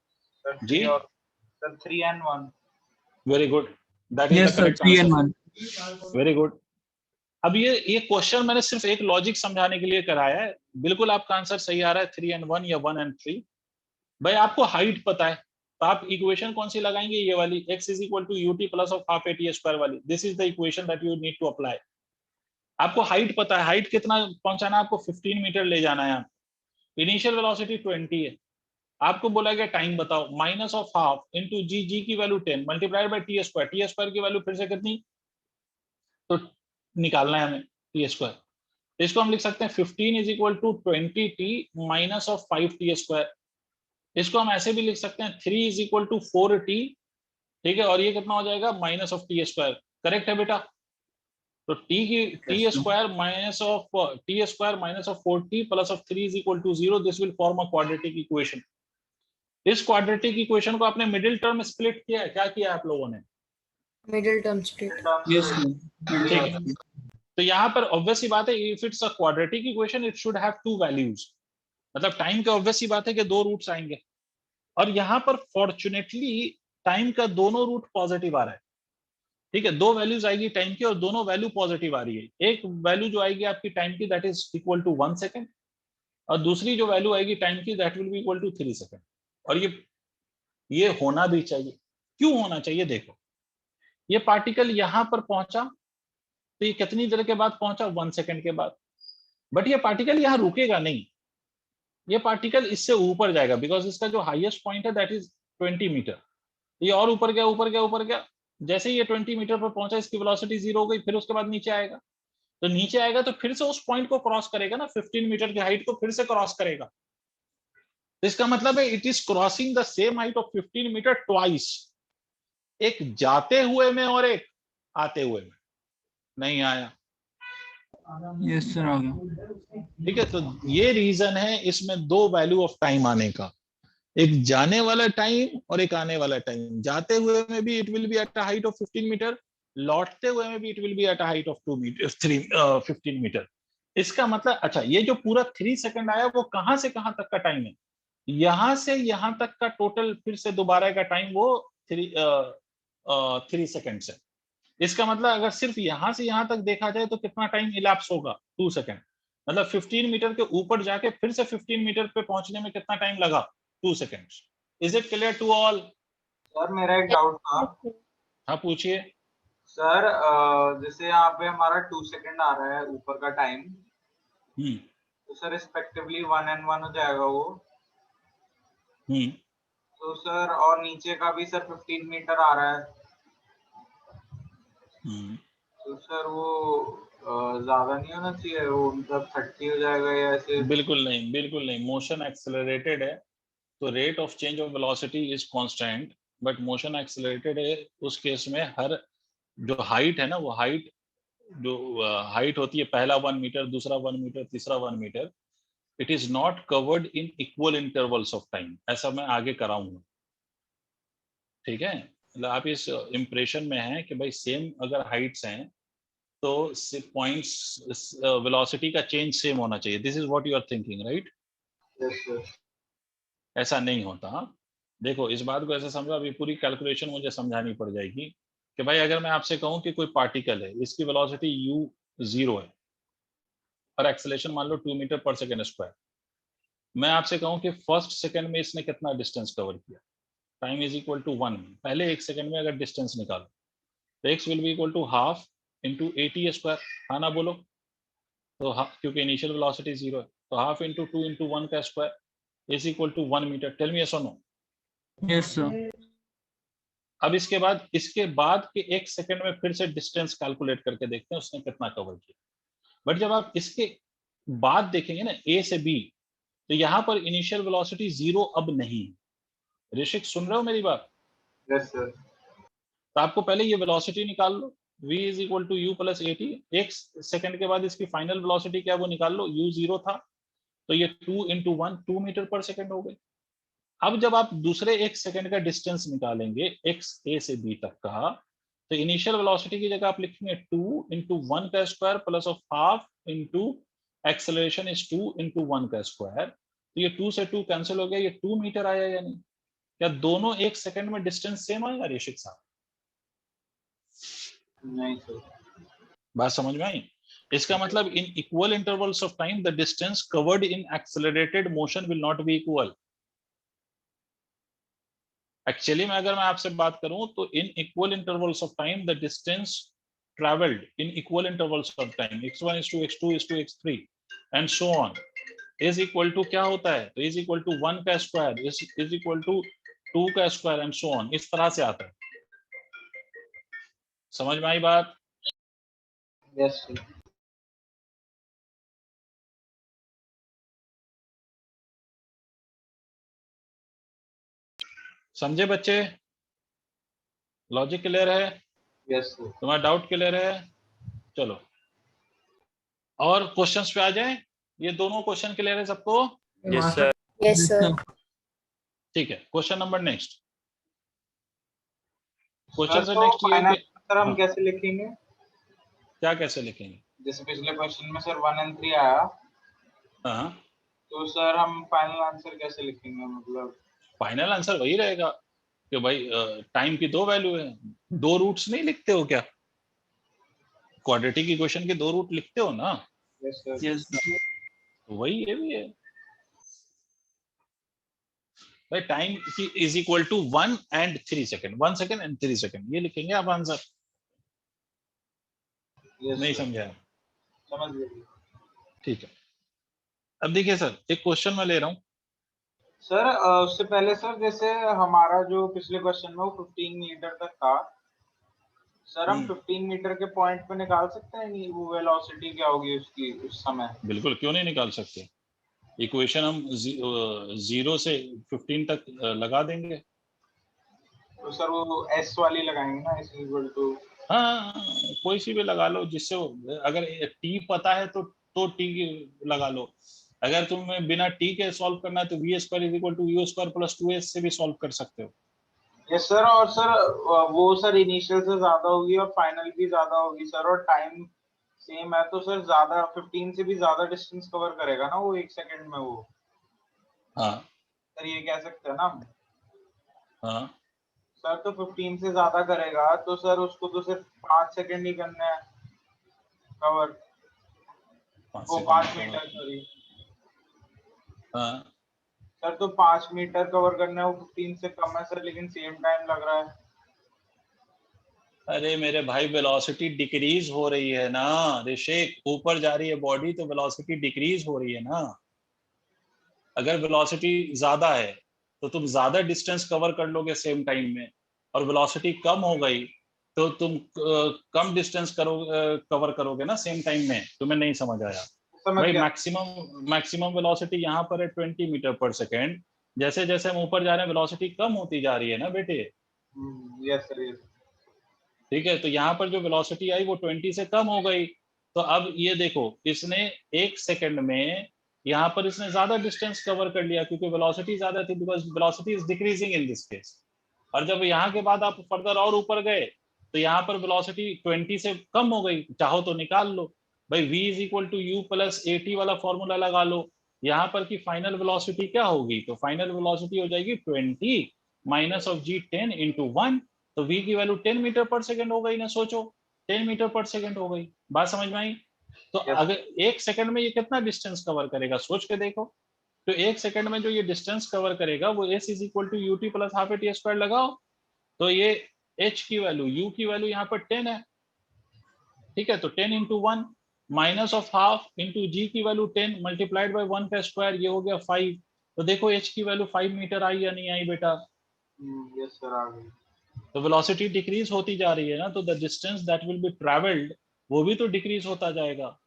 Sir ji sir 3 and 1। Very good, that is the Yes, sir. Correct 3 and आंसर। 1. Very good. अब ये क्वेश्चन मैंने सिर्फ एक लॉजिक समझाने के लिए कराया है। बिल्कुल आपका आंसर सही आ रहा है, 3 and 1 या 1 and 3। भाई आपको हाइट पता है तो आप इक्वेशन कौन सी लगाएंगे, ये वाली x is equal to u t plus of half a t square वाली। This is the equation that you need to apply. आपको हाइट पता है, हाइट कितना पहुंचाना है आपको, 15 मीटर ले जाना है। इनिशियल वेलोसिटी 20 है, आपको बोला गया टाइम बताओ, minus of half into g, g की value 10 multiplied by T square, T square की वैल्यू फिर से कितनी, तो निकालना है हमें टी स्क्वायर। इसको हम लिख सकते हैं 15 is equal to 20t minus of 5t square. इसको हम ऐसे भी लिख सकते हैं 3 इज इक्वल टू 4t, ठीक है, और ये कितना हो जाएगा minus of t square. Correct है बेटा? तो t square minus of t square minus of 4t plus of 3 is equal to 0, this will form a quadratic equation. इस क्वाड्रेटिक इक्वेशन को आपने मिडिल टर्म स्प्लिट किया है, क्या किया आप लोगों ने? Middle term split. Yes, sir. ठीक है, तो यहाँ पर ऑब्वियस सी बात है, if it's a quadratic equation it should have to values. मतलब टाइम का ऑब्वियस सी बात है कि दो रूट्स आएंगे, और यहाँ पर फॉर्चुनेटली टाइम का दोनों रूट पॉजिटिव आ रहा है, ठीक है। दो वैल्यूज आएगी टाइम की और दोनों वैल्यू पॉजिटिव आ रही है। एक वैल्यू जो आएगी आपकी टाइम की that is equal to 1 second, और दूसरी जो वैल्यू आएगी टाइम की that will be equal to 3 second. और ये होना भी चाहिए। क्यों होना चाहिए? देखो ये पार्टिकल यहां पर पहुंचा तो ये कितनी देर के बाद पहुंचा, 1 सेकेंड के बाद। बट ये पार्टिकल यहाँ रुकेगा नहीं, ये पार्टिकल इससे ऊपर जाएगा, बिकॉज इसका जो हाईएस्ट पॉइंट है दैट इज 20 मीटर। ये और ऊपर गया ऊपर गया ऊपर गया, जैसे ही ये 20 मीटर पर पहुंचा इसकी वेलोसिटी 0 हो गई, फिर उसके बाद नीचे आएगा। तो नीचे आएगा तो फिर से उस पॉइंट को क्रॉस करेगा ना, 15 मीटर की हाइट को फिर से क्रॉस करेगा। तो इसका मतलब है it is crossing the same height of 15 metre twice, एक जाते हुए में और एक आते हुए में। नहीं आया? Yes, sir. आ गया. ठीक है, तो ये रीजन है इसमें दो वैल्यू ऑफ टाइम आने का, एक जाने वाला टाइम और एक आने वाला टाइम। जाते हुए में भी it will be at a height of 15 metre, लौटते हुए में भी it will be at a height of 2 metre 15 metre. इसका मतलब, अच्छा ये जो पूरा 3 सेकंड आया वो कहां से कहां तक का टाइम है? यहां से यहां तक का टोटल फिर से दोबारा का टाइम वो 3 सेकंड है। इसका मतलब अगर सिर्फ यहां से यहां तक देखा जाए तो कितना टाइम इलैप्स होगा, 2 सेकंड। मतलब 15 मीटर के ऊपर जाके फिर से 15 मीटर पे पहुंचने में कितना टाइम लगा, 2 seconds. Is it clear to all? Sir मेरा एक डाउट था। हाँ पूछिए। सर जैसे यहाँ पे हमारा 2 सेकंड आ रहा है ऊपर का टाइम, तो सर रिस्पेक्टिवली 1 and 1 हो जाएगा वो? तो सर और नीचे का भी सर 15 मीटर आ रहा है, तो सर वो ज्यादा नहीं होना चाहिए, वो मतलब 30 हो जाएगा या ऐसे? बिल्कुल नहीं, बिल्कुल नहीं। मोशन एक्सेलरेटेड है तो rate of change of velocity is constant, but motion accelerated है उस केस में हर जो हाइट है ना, वो हाइट जो हाइट होती है, पहला 1 मीटर, दूसरा 1 मीटर, तीसरा 1 metre, it is not covered in equal intervals of time. ऐसा मैं आगे कराऊंगा, ठीक है। मतलब आप इस इंप्रेशन में हैं कि भाई सेम अगर हाइट्स हैं तो पॉइंट्स वेलोसिटी का चेंज सेम होना चाहिए। This is what you are thinking, right? Yes sir. ऐसा नहीं होता। देखो इस बात को ऐसे समझो, अभी पूरी कैलकुलेशन मुझे समझानी पड़ जाएगी कि भाई अगर मैं आपसे कहूं कि कोई पार्टिकल है, इसकी वेलोसिटी u0 है और एक्सेलरेशन मान लो 2 मीटर पर सेकेंड स्क्वायर, मैं आपसे कहूं कि फर्स्ट सेकंड में इसने कितना डिस्टेंस कवर किया, टाइम इज इक्वल टू 1, पहले एक सेकंड में अगर डिस्टेंस निकालो तो x will be equal to half into at square, हाँ ना बोलो? तो क्योंकि इनिशियल वेलोसिटी 0 है, तो हाफ इंटू 2 इंटू 1 का square is equal to 1 metre. Tell me yes और नो? Yes sir. अब इसके बाद के एक सेकंड में फिर से डिस्टेंस कैलकुलेट करके देखते हैं उसने कितना कवर किया। बट जब आप इसके बाद देखेंगे ना ए से बी, तो यहाँ पर इनिशियल वेलोसिटी 0 अब नहीं है। ऋषिक सुन रहे हो मेरी बात? Yes sir. तो आपको पहले ये वेलोसिटी निकाल लो, v is equal to u plus a t. एक सेकंड के बाद इसकी फाइनल वेलोसिटी क्या वो निकाल लो, u 0 था तो ये 2 इंटू 1 2 मीटर पर सेकंड हो गई। अब जब आप दूसरे एक सेकंड का डिस्टेंस निकालेंगे x a से b तक का, तो इनिशियल वेलोसिटी की जगह आप लिखेंगे 2 इंटू 1 का square plus of half into acceleration is 2 into 1 का स्क्वायर। तो ये 2 से 2 कैंसिल हो गया, ये 2 मीटर आया या नहीं? क्या दोनों एक सेकंड में डिस्टेंस सेम आएगा ऋषिक साहब? नहीं सर। बात समझ में आई? इसका मतलब in equal intervals of time the distance covered in accelerated motion will not be equal. Actually में अगर मैं आपसे बात करूं तो in equal intervals of time the distance travelled in equal intervals of time x1 is to x2 is to x3 and so on is equal to क्या होता है, तो इज इक्वल टू 1 का स्क्वायर इज इक्वल टू 2 का square and so on, इस तरह से आता है। समझ में आई बात? Yes sir. समझे बच्चे? लॉजिक क्लियर है? Yes sir. तुम्हारा डाउट क्लियर है? चलो और क्वेश्चंस पे आ जाए। ये दोनों क्वेश्चन क्लियर है सबको? Yes sir. Yes, sir. ठीक है, क्वेश्चन नंबर नेक्स्ट। क्वेश्चन से तो नेक्स्ट ये फाइनल कि आंसर हम हाँ, कैसे लिखेंगे? क्या कैसे लिखेंगे? जैसे पिछले क्वेश्चन में सर 1 और 3 आया, हाँ, तो सर हम फाइनल आंसर कैसे लिखेंगे? मतलब फाइनल आंसर वही रहेगा कि भाई टाइम की 2 वैल्यू है। 2 रूट्स नहीं लिखते हो क्या? क्वाड्रेटिक इक्वेशन के 2 रूट लिखते हो ना? Yes sir. Yes sir. तो वही ये भी है भाई, time is equal to 1 and 3 second, 1 second and 3 second, ये लिखेंगे आप आंसर। नहीं समझा? समझ गए ठीक है। अब देखिए सर, एक क्वेश्चन मैं ले रहा हूँ। सर। उससे पहले सर, जैसे हमारा जो पिछले क्वेश्चन में वो 15 मीटर तक था, सर हम 15 मीटर के पॉइंट पे निकाल सकते हैं कि वो वेलोसिटी क्या होगी उसकी उस समय? बिल्कुल, क्यों नहीं निकाल सकते। इक्वेशन हम 0 से 15 तक लगा देंगे। तो सर वो एस वाली लगाएंगे ना, एस इक्वल टू? हाँ, कोई सी भी लगा लो जिससे अगर टी पता है तो टी लगा लो। अगर तुम्हें बिना टी के सॉल्व करना है तो v square is equal to u square plus 2s से भी सॉल्व कर सकते हो। Yes sir. और सर वो सर इनिशियल से ज्यादा होगी और फाइनल भी ज्यादा होगी सर, और टाइम सेम है, तो सर ज्यादा 15 से भी ज्यादा डिस्टेंस कवर करेगा ना वो एक सेकंड में वो? हाँ सर ये कह सकते हैं ना हम? हाँ, सर तो 15 से ज्यादा करेगा तो सर उसको तो सिर्फ 5 सेकंड ही करना है कवर, वो 5 मीटर, सॉरी। हाँ। सर तो 5 मीटर कवर करना है, वो 15 से कम है सर, लेकिन सेम टाइम लग रहा है। अरे मेरे भाई, वेलोसिटी डिक्रीज हो रही है ना ऋषिक, ऊपर जा रही है बॉडी तो वेलोसिटी डिक्रीज हो रही है ना। अगर वेलोसिटी ज्यादा है तो तुम ज्यादा डिस्टेंस कवर कर लोगे सेम टाइम में, और वेलोसिटी कम हो गई तो तुम कम डिस्टेंस कवर करोगे ना सेम टाइम में। तुम्हें नहीं समझ आया समझ भाई? गया। मैक्सिमम वेलोसिटी यहाँ पर है 20 मीटर पर सेकेंड। जैसे जैसे हम ऊपर जा रहे हैं वेलोसिटी कम होती जा रही है ना बेटे। Yes sir, yes. ठीक है, तो यहाँ पर जो वेलोसिटी आई वो 20 से कम हो गई। तो अब ये देखो, इसने 1 सेकंड में यहाँ पर इसने ज्यादा डिस्टेंस कवर कर लिया क्योंकि वेलोसिटी ज्यादा थी, because velocity is decreasing in this case. और जब यहाँ के बाद आप फर्दर और ऊपर गए तो यहाँ पर वेलोसिटी 20 से कम हो गई। चाहो तो निकाल लो भाई, v is equal to u plus a t वाला फॉर्मूला लगा लो। यहाँ पर की फाइनल वेलोसिटी क्या होगी? तो फाइनल वेलोसिटी हो जाएगी 20 माइनस ऑफ जी 10 इंटू 1। तो v की वैल्यू 10 मीटर पर सेकंड हो गई ना, सोचो 10 मीटर पर सेकंड हो गई। बात समझ में आई? तो अगर 1 सेकंड में ये कितना डिस्टेंस कवर करेगा सोच के देखो। तो 1 सेकंड में जो ये डिस्टेंस कवर करेगा वो s is equal to u t plus half a t square लगाओ। तो ये h की वैल्यू, u की वैल्यू यहाँ पर 10 है, ठीक है। तो 10 into 1 minus of half into g की वैल्यू 10 मल्टीप्लाइड बाय 1 का स्क्वायर, ये हो गया 5। तो देखो h की वैल्यू 5 मीटर आई या नहीं आई बेटा? यस सर, आ गई। तो वेलोसिटी डिक्रीज होती जा रही है ना, तो the distance that will B travelled वो भी तो डिक्रीज होता जाएगा।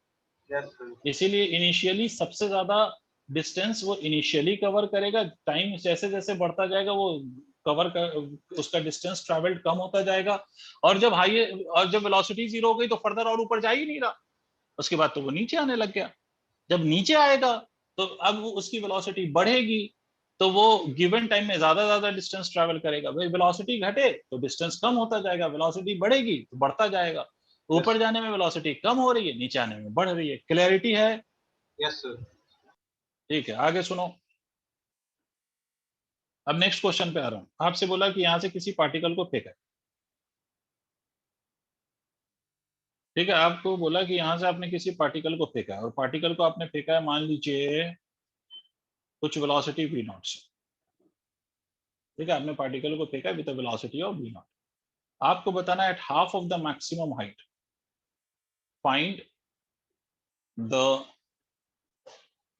Yes sir. इसीलिए इनिशियली सबसे ज्यादा डिस्टेंस वो इनिशियली कवर करेगा, टाइम जैसे जैसे बढ़ता जाएगा वो कवर कर, उसका डिस्टेंस ट्रैवल्ड कम होता जाएगा। और जब वेलोसिटी 0 हो गई तो फर्दर और ऊपर जा ही नहीं रहा, उसके बाद तो वो नीचे आने लग गया। जब नीचे आएगा तो अब वो उसकी वेलोसिटी बढ़ेगी, तो वो गिवन टाइम में ज्यादा डिस्टेंस ट्रैवल करेगा। भाई वेलोसिटी घटे तो डिस्टेंस कम होता जाएगा, वेलोसिटी बढ़ेगी तो बढ़ता जाएगा। ऊपर जाने में वेलोसिटी कम हो रही है, नीचे आने में बढ़ रही है। क्लैरिटी है? Yes sir. ठीक है, आगे सुनो। अब नेक्स्ट क्वेश्चन पे आ रहा हूं। आपसे बोला कि यहां से किसी पार्टिकल को फेंका, ठीक है। आपको बोला कि यहां से आपने किसी पार्टिकल को फेंका, और पार्टिकल को आपने फेंका है मान लीजिए कुछ वेलोसिटी v नॉट से, ठीक है। आपने पार्टिकल को फेंका with the velocity of v not. आपको बताना है at half of the maximum height find the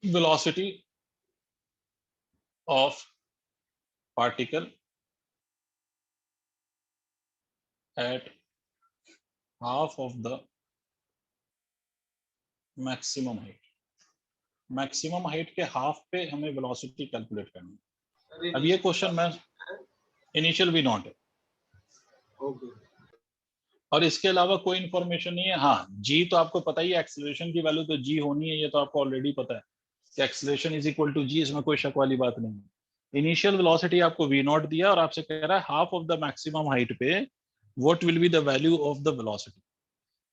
velocity of particle at half of the maximum height। Maximum height के हाफ पे हमें वेलोसिटी कैलकुलेट करनी है। अब ये क्वेश्चन मैं इनिशियल वी नॉट है, ओके। और इसके अलावा कोई इंफॉर्मेशन नहीं है। हाँ, जी तो आपको पता ही है, एक्सेलरेशन की वैल्यू तो जी होनी है, ये तो आपको ऑलरेडी पता है कि acceleration is equal to g, इसमें कोई शक वाली बात नहीं है। इनिशियल वेलोसिटी आपको वी नॉट दिया और आपसे कह रहा है half of the maximum height पे what will be the value of the velocity.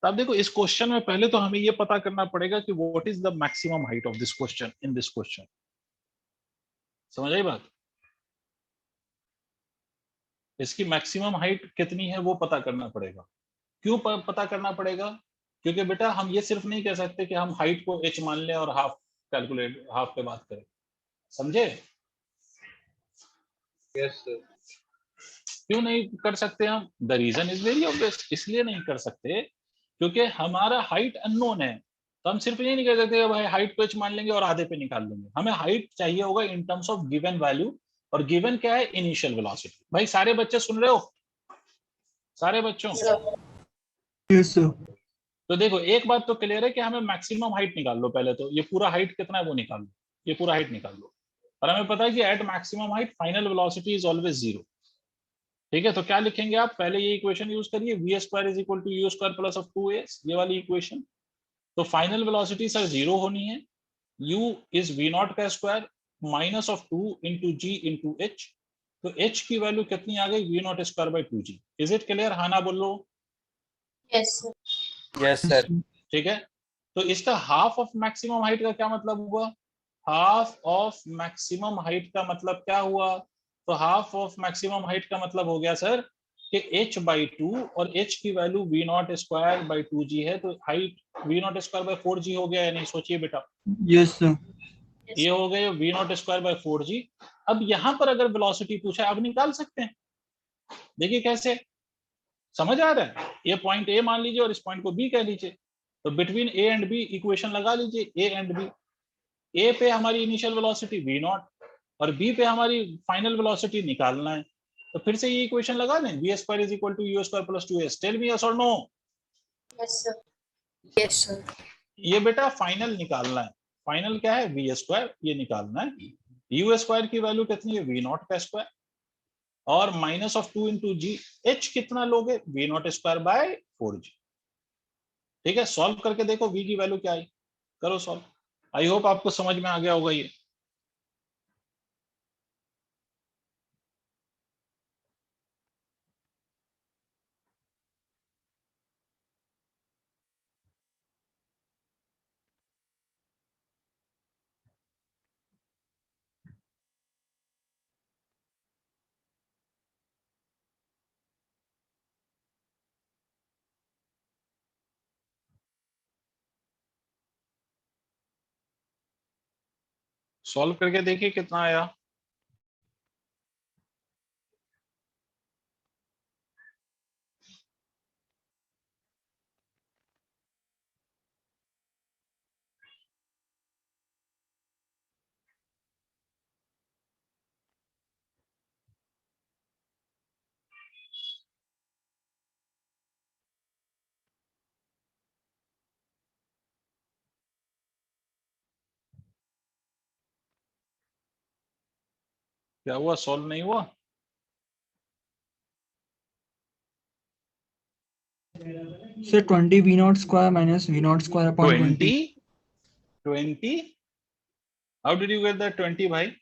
तो आप देखो, इस क्वेश्चन में पहले तो हमें ये पता करना पड़ेगा कि what is the maximum height of this question in this question. समझ आई बात? इसकी मैक्सिमम हाइट कितनी है वो पता करना पड़ेगा। क्यों पता करना पड़ेगा? क्योंकि बेटा हम ये सिर्फ नहीं कह सकते कि हम हाइट को h मान लें और हाफ कैलकुलेट, हाफ पे बात करें। समझे? Yes sir. क्यों नहीं कर सकते हम? The reason is very obvious. इसलिए नहीं कर सकते क्योंकि हमारा हाइट अननोन है। तो हम सिर्फ ये नहीं कह सकते भाई हाइट को h मान लेंगे और आधे पे निकाल लेंगे। हमें हाइट चाहिए होगा in terms of given value, और गिवन क्या है? Initial velocity. भाई सारे बच्चे सुन रहे हो? सारे बच्चों? Yes sir. तो देखो, एक बात तो क्लियर है कि हमें मैक्सिमम हाइट निकाल लो पहले। तो ये पूरा हाइट कितना है वो निकाल लो, ये पूरा हाइट निकाल लो। और हमें पता है कि at maximum height final velocity is always 0। ठीक है, तो क्या लिखेंगे आप? पहले ये इक्वेशन यूज करिए, v square is equal to u square plus of 2a, ये वाली इक्वेशन। तो फाइनल वेलोसिटी सर 0 होनी है। u इज वी नॉट का square minus of 2 into g into h. तो h की वैल्यू कितनी आ गई? V not square by 2g। Is it clear? हाँ ना बोलो। Yes sir. Yes, sir. ठीक है, तो इसका हाफ ऑफ मैक्सिमम हाइट का क्या मतलब हुआ? हाफ ऑफ मैक्सिमम हाइट का मतलब क्या हुआ? तो हाफ ऑफ मैक्सिमम हाइट का मतलब हो गया सर कि h बाई 2, और h की value v not square by 2g है। तो height v not square by 4g हो गया या नहीं? सोचिए बेटा। Yes sir. ये हो गए we not square by 4g। अब यहाँ पर अगर वेलोसिटी पूछा, अब निकाल सकते हैं। देखिए कैसे, समझ आ रहा है? ये पॉइंट ए मान लीजिए और इस पॉइंट को बी कह लीजिए। तो between a and b equation लगा लीजिए, ए एंड बी। ए पे हमारी इनिशियल वेलोसिटी वी नॉट, और बी पे हमारी फाइनल वेलोसिटी निकालना है। तो फिर से ये इक्वेशन लगा लें, v square is equal to u square plus 2s। Tell me yes और no. Yes, sir. Yes, sir. ये बेटा फाइनल निकालना है। फाइनल क्या है? v स्क्वायर, ये निकालना है। u स्क्वायर की वैल्यू कितनी है? v नॉट का स्क्वायर और minus of 2 into g. h कितना लोगे? v not square by 4g। ठीक है, सॉल्व करके देखो v की वैल्यू क्या आई, करो सॉल्व। आई होप आपको समझ में आ गया होगा ये। सॉल्व करके देखिए कितना आया। क्या हुआ? सॉल्व नहीं हुआ? Sir, 20 V naught square minus V naught square upon 20. 20? How did you get that 20 bhai?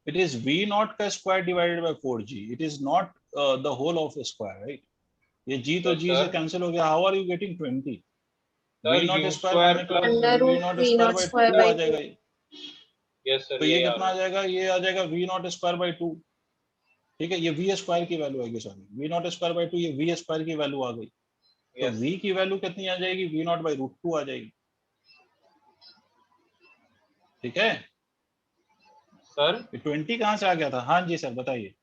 It is v naught का square divided by 4g. It is not the whole of a square, right? ये g तो Yes, g sir. से cancel हो गया. How are you getting 20? Sir, v naught u square square मानने के plus बाद Under v root naught V square naught by square 2 by आ जाएगा ये. yes sir तो ये ये आ कितना आ रहा है। जाएगा? ये आ जाएगा v naught square by 2. ठीक है, ये v स्क्वायर की वैल्यू आएगी, sorry v naught square by 2, ये v स्क्वायर की वैल्यू आ गई। तो Yes, v की वैल्यू कितनी आ जाएगी? v naught by root 2 आ जाएगी। ठीक है, sir. ये 20 कहाँ से आ गया था? हाँ जी सर बताइए,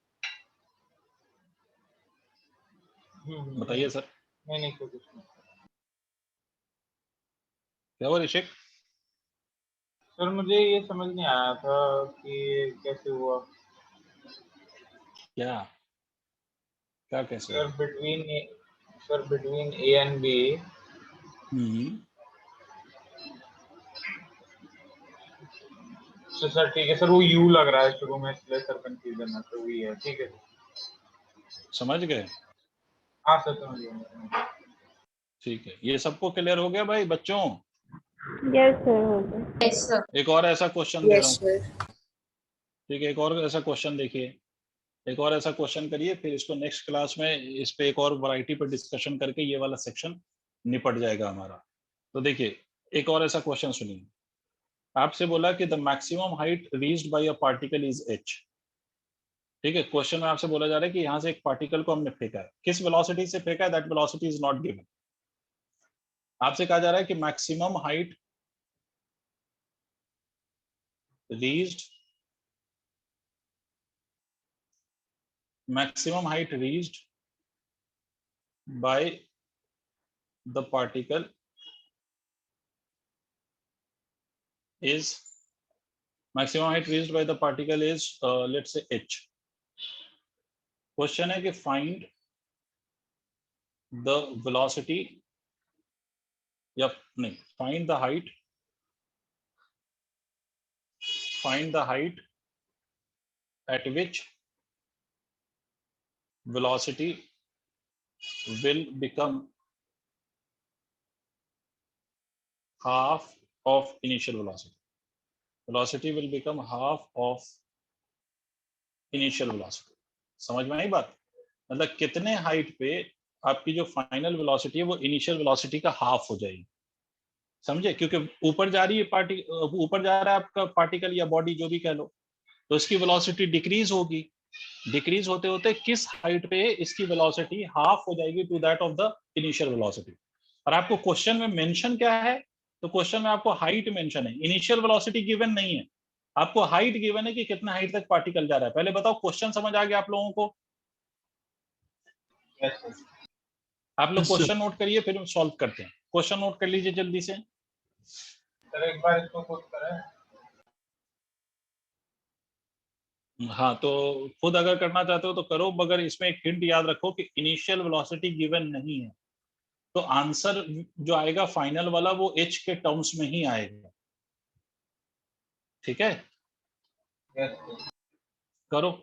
बताइए सर। नहीं कुछ नहीं। क्या हुआ ऋषिक? सर मुझे ये समझ नहीं आया था कि ये कैसे हुआ। क्या क्या कैसे? Sir between a and b. Sir ठीक है सर, वो यू लग रहा है शुरू में, इसलिए सर कंफ्यूजन है, तो वही है। ठीक है समझ गए? हाँ सर समझ गया। ठीक है, ये सबको क्लियर हो गया भाई बच्चों? यस सर हो गया। Yes, sir. एक और ऐसा क्वेश्चन दे रहा Yes, हूँ। sir. ठीक है, एक और ऐसा क्वेश्चन देखिए, एक और ऐसा क्वेश्चन करिए, फिर इसको नेक्स्ट क्लास में इस पे एक और वैरायटी पर डिस्कशन करके ये वाला सेक्शन निपट जाएगा हमारा। तो देखिए एक और ऐसा क्वेश्चन सुनिए। आपसे बोला कि the maximum height reached by a particle is h। ठीक है, क्वेश्चन में आपसे बोला जा रहा है कि यहाँ से एक पार्टिकल को हमने फेंका है, किस वेलोसिटी से फेंका है? That velocity is not given. आपसे कहा जा रहा है कि maximum height reached by the particle is let's say h। Question है कि फाइंड द वेलोसिटी या नहीं, find the height at which velocity will become half of initial velocity। velocity will become half of initial velocity। समझ में आई बात? मतलब कितने height पे आपकी जो फाइनल वेलोसिटी है वो इनिशियल वेलोसिटी का हाफ हो जाएगी। समझे? क्योंकि ऊपर जा रही है ऊपर जा रहा है आपका पार्टिकल या बॉडी जो भी कह लो, तो इसकी वेलोसिटी डिक्रीज होगी। डिक्रीज होते होते किस हाइट पे इसकी वेलोसिटी हाफ हो जाएगी to that of the initial velocity. और आपको क्वेश्चन में मेंशन क्या है? तो क्वेश्चन में आपको हाइट मेंशन है, इनिशियल वेलोसिटी गिवन नहीं है, आपको हाइट गिवन है कि कितना हाइट तक पार्टिकल जा रहा है। पहले बताओ क्वेश्चन समझ आ गया आप लोगों को? Yes, sir. आप लोग Yes, sir. क्वेश्चन नोट करिए, फिर हम सॉल्व करते हैं। क्वेश्चन नोट कर लीजिए जल्दी से। सर एक बार इसको पुट करें। हाँ, तो खुद अगर करना चाहते हो तो करो, मगर इसमें एक हिंट याद रखो कि इनिशियल वेलोसिटी गिवन नहीं है, तो आंसर जो आएगा फाइनल वाला वो h के टर्म्स में ही आएगा। ठीक है, यस सर। करो।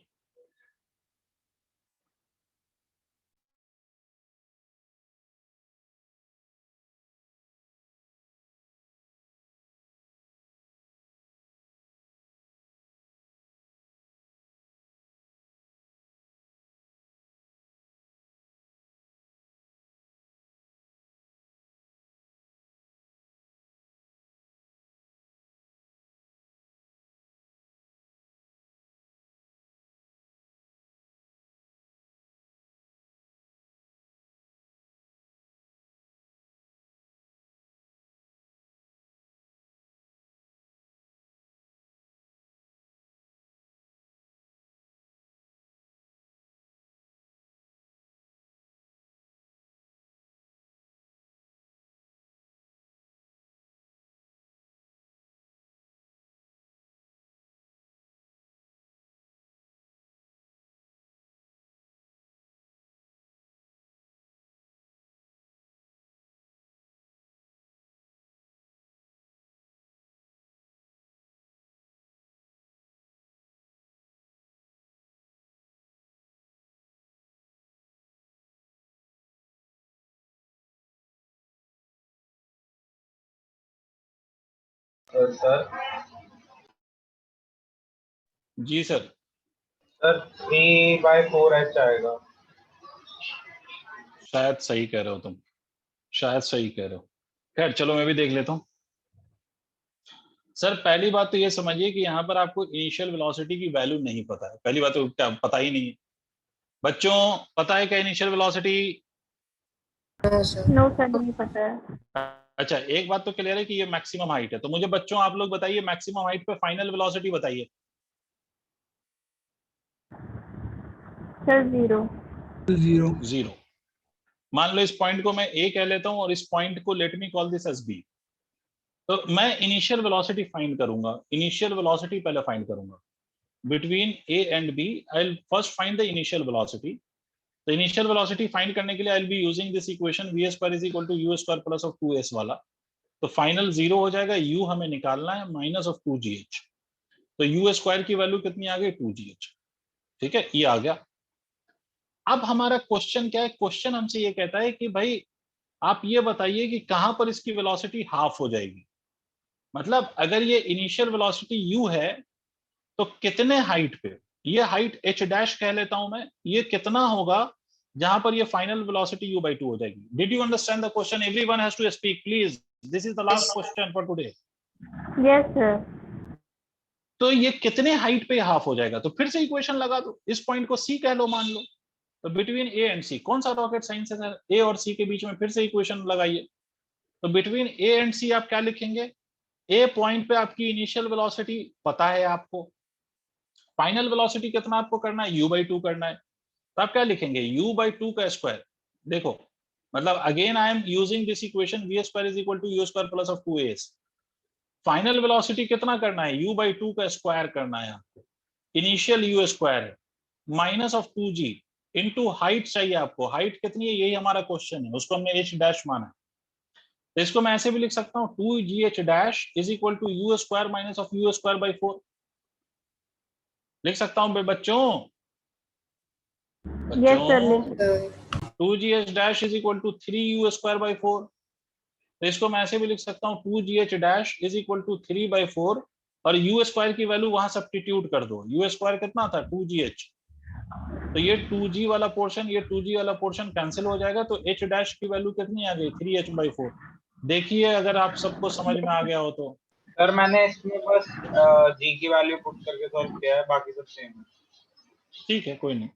Sir ji sir. Sir 3/4h आएगा। शायद सही कह रहे हो तुम, शायद सही कह रहे हो। खैर चलो मैं भी देख लेता हूँ। सर पहली बात तो ये समझिए कि यहाँ पर आपको इनिशियल वेलोसिटी की वैल्यू नहीं पता है, पहली बात तो क्या पता ही नहीं है। बच्चों पता है क्या initial velocity? No sir. No sir, नहीं पता है। अच्छा, एक बात तो क्लियर है कि ये मैक्सिमम हाइट है, तो मुझे बच्चों आप लोग बताइए मैक्सिमम हाइट पे फाइनल वेलोसिटी बताइए। सर 0। 0. 0। मान लो इस पॉइंट को मैं ए कह लेता हूँ और इस पॉइंट को let me call this as b. तो मैं इनिशियल वेलोसिटी फाइंड करूंगा, इनिशियल वेलोसिटी पहले फाइंड करूंगा between a and b. I will first find the initial velocity. तो इनिशियल वेलोसिटी फाइंड करने के लिए I will be using this equation v square is equal to u square plus of 2s वाला। तो final 0 हो जाएगा, u हमें निकालना है माइनस ऑफ 2gh। तो यू स्क्वायर की वैल्यू कितनी आ गई? 2gh। ठीक है, ये आ गया। अब हमारा क्वेश्चन क्या है? क्वेश्चन हमसे ये कहता है कि भाई आप ये बताइए कि कहां पर इसकी वेलोसिटी हाफ हो जाएगी। मतलब अगर ये इनिशियल वेलोसिटी u है तो कितने हाइट पे, ये हाइट h डैश कह लेता हूं मैं, ये कितना होगा जहां पर ये फाइनल वेलोसिटी u/2 हो जाएगी। Did you understand the question? Everyone has to speak please, this is the last question for today. Yes sir. तो ये कितने हाइट पे हाफ हो जाएगा? तो फिर से इक्वेशन लगा दो, इस पॉइंट को c कह लो मान लो। तो बिटवीन ए एंड सी, कौन सा रॉकेट साइंस है सर? ए और सी के बीच में फिर से इक्वेशन लगाइए। तो बिटवीन ए एंड सी आप क्या लिखेंगे? ए पॉइंट पे आपकी इनिशियल वेलोसिटी पता है आपको, फाइनल वेलोसिटी कितना आपको करना है? u/2 करना है। तो आप क्या लिखेंगे? u/2 का स्क्वायर। देखो मतलब again I am using this equation v square is equal to u square plus of 2as। Final velocity कितना करना है? u/2 का स्क्वायर करना है आपको। इनिशियल u स्क्वायर है minus of 2g into height चाहिए आपको। हाइट कितनी है? यही हमारा क्वेश्चन है, उसको हमने h डैश माना है। तो इसको मैं ऐसे भी लिख सकता हूँ 2gh dash is equal to u square minus of u square by 4। लिख सकता हूँ बच्चों? यस सर, बच्चों sir 2gh dash is equal to 3u square by 4। तो इसको मैं ऐसे भी लिख सकता हूँ 2gh dash is equal to 3/4 और यू स्क्वायर की वैल्यू वहां सब्स्टिट्यूट कर दो। यू स्क्वायर कितना था? 2gh। तो ये 2g वाला पोर्शन, ये 2g वाला पोर्शन कैंसिल हो जाएगा, तो h डैश की वैल्यू कितनी आ गई? 3h/4। देखिए अगर आप सबको समझ में आ गया हो तो। सर मैंने इसमें बस जी की वैल्यू पुट करके सॉल्व किया है, बाकी सब सेम है। ठीक है, कोई नहीं।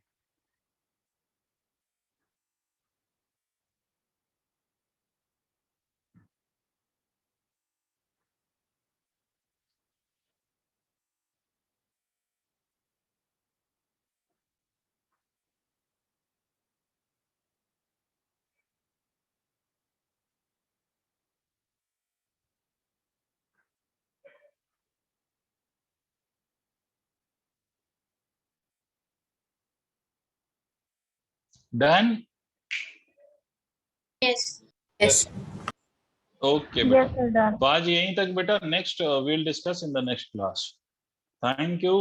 डन? Yes. Yes. ओके बेटा, Yes, sir, done. तो आज यहीं तक बेटा. Next we'll discuss in the next class. Thank you.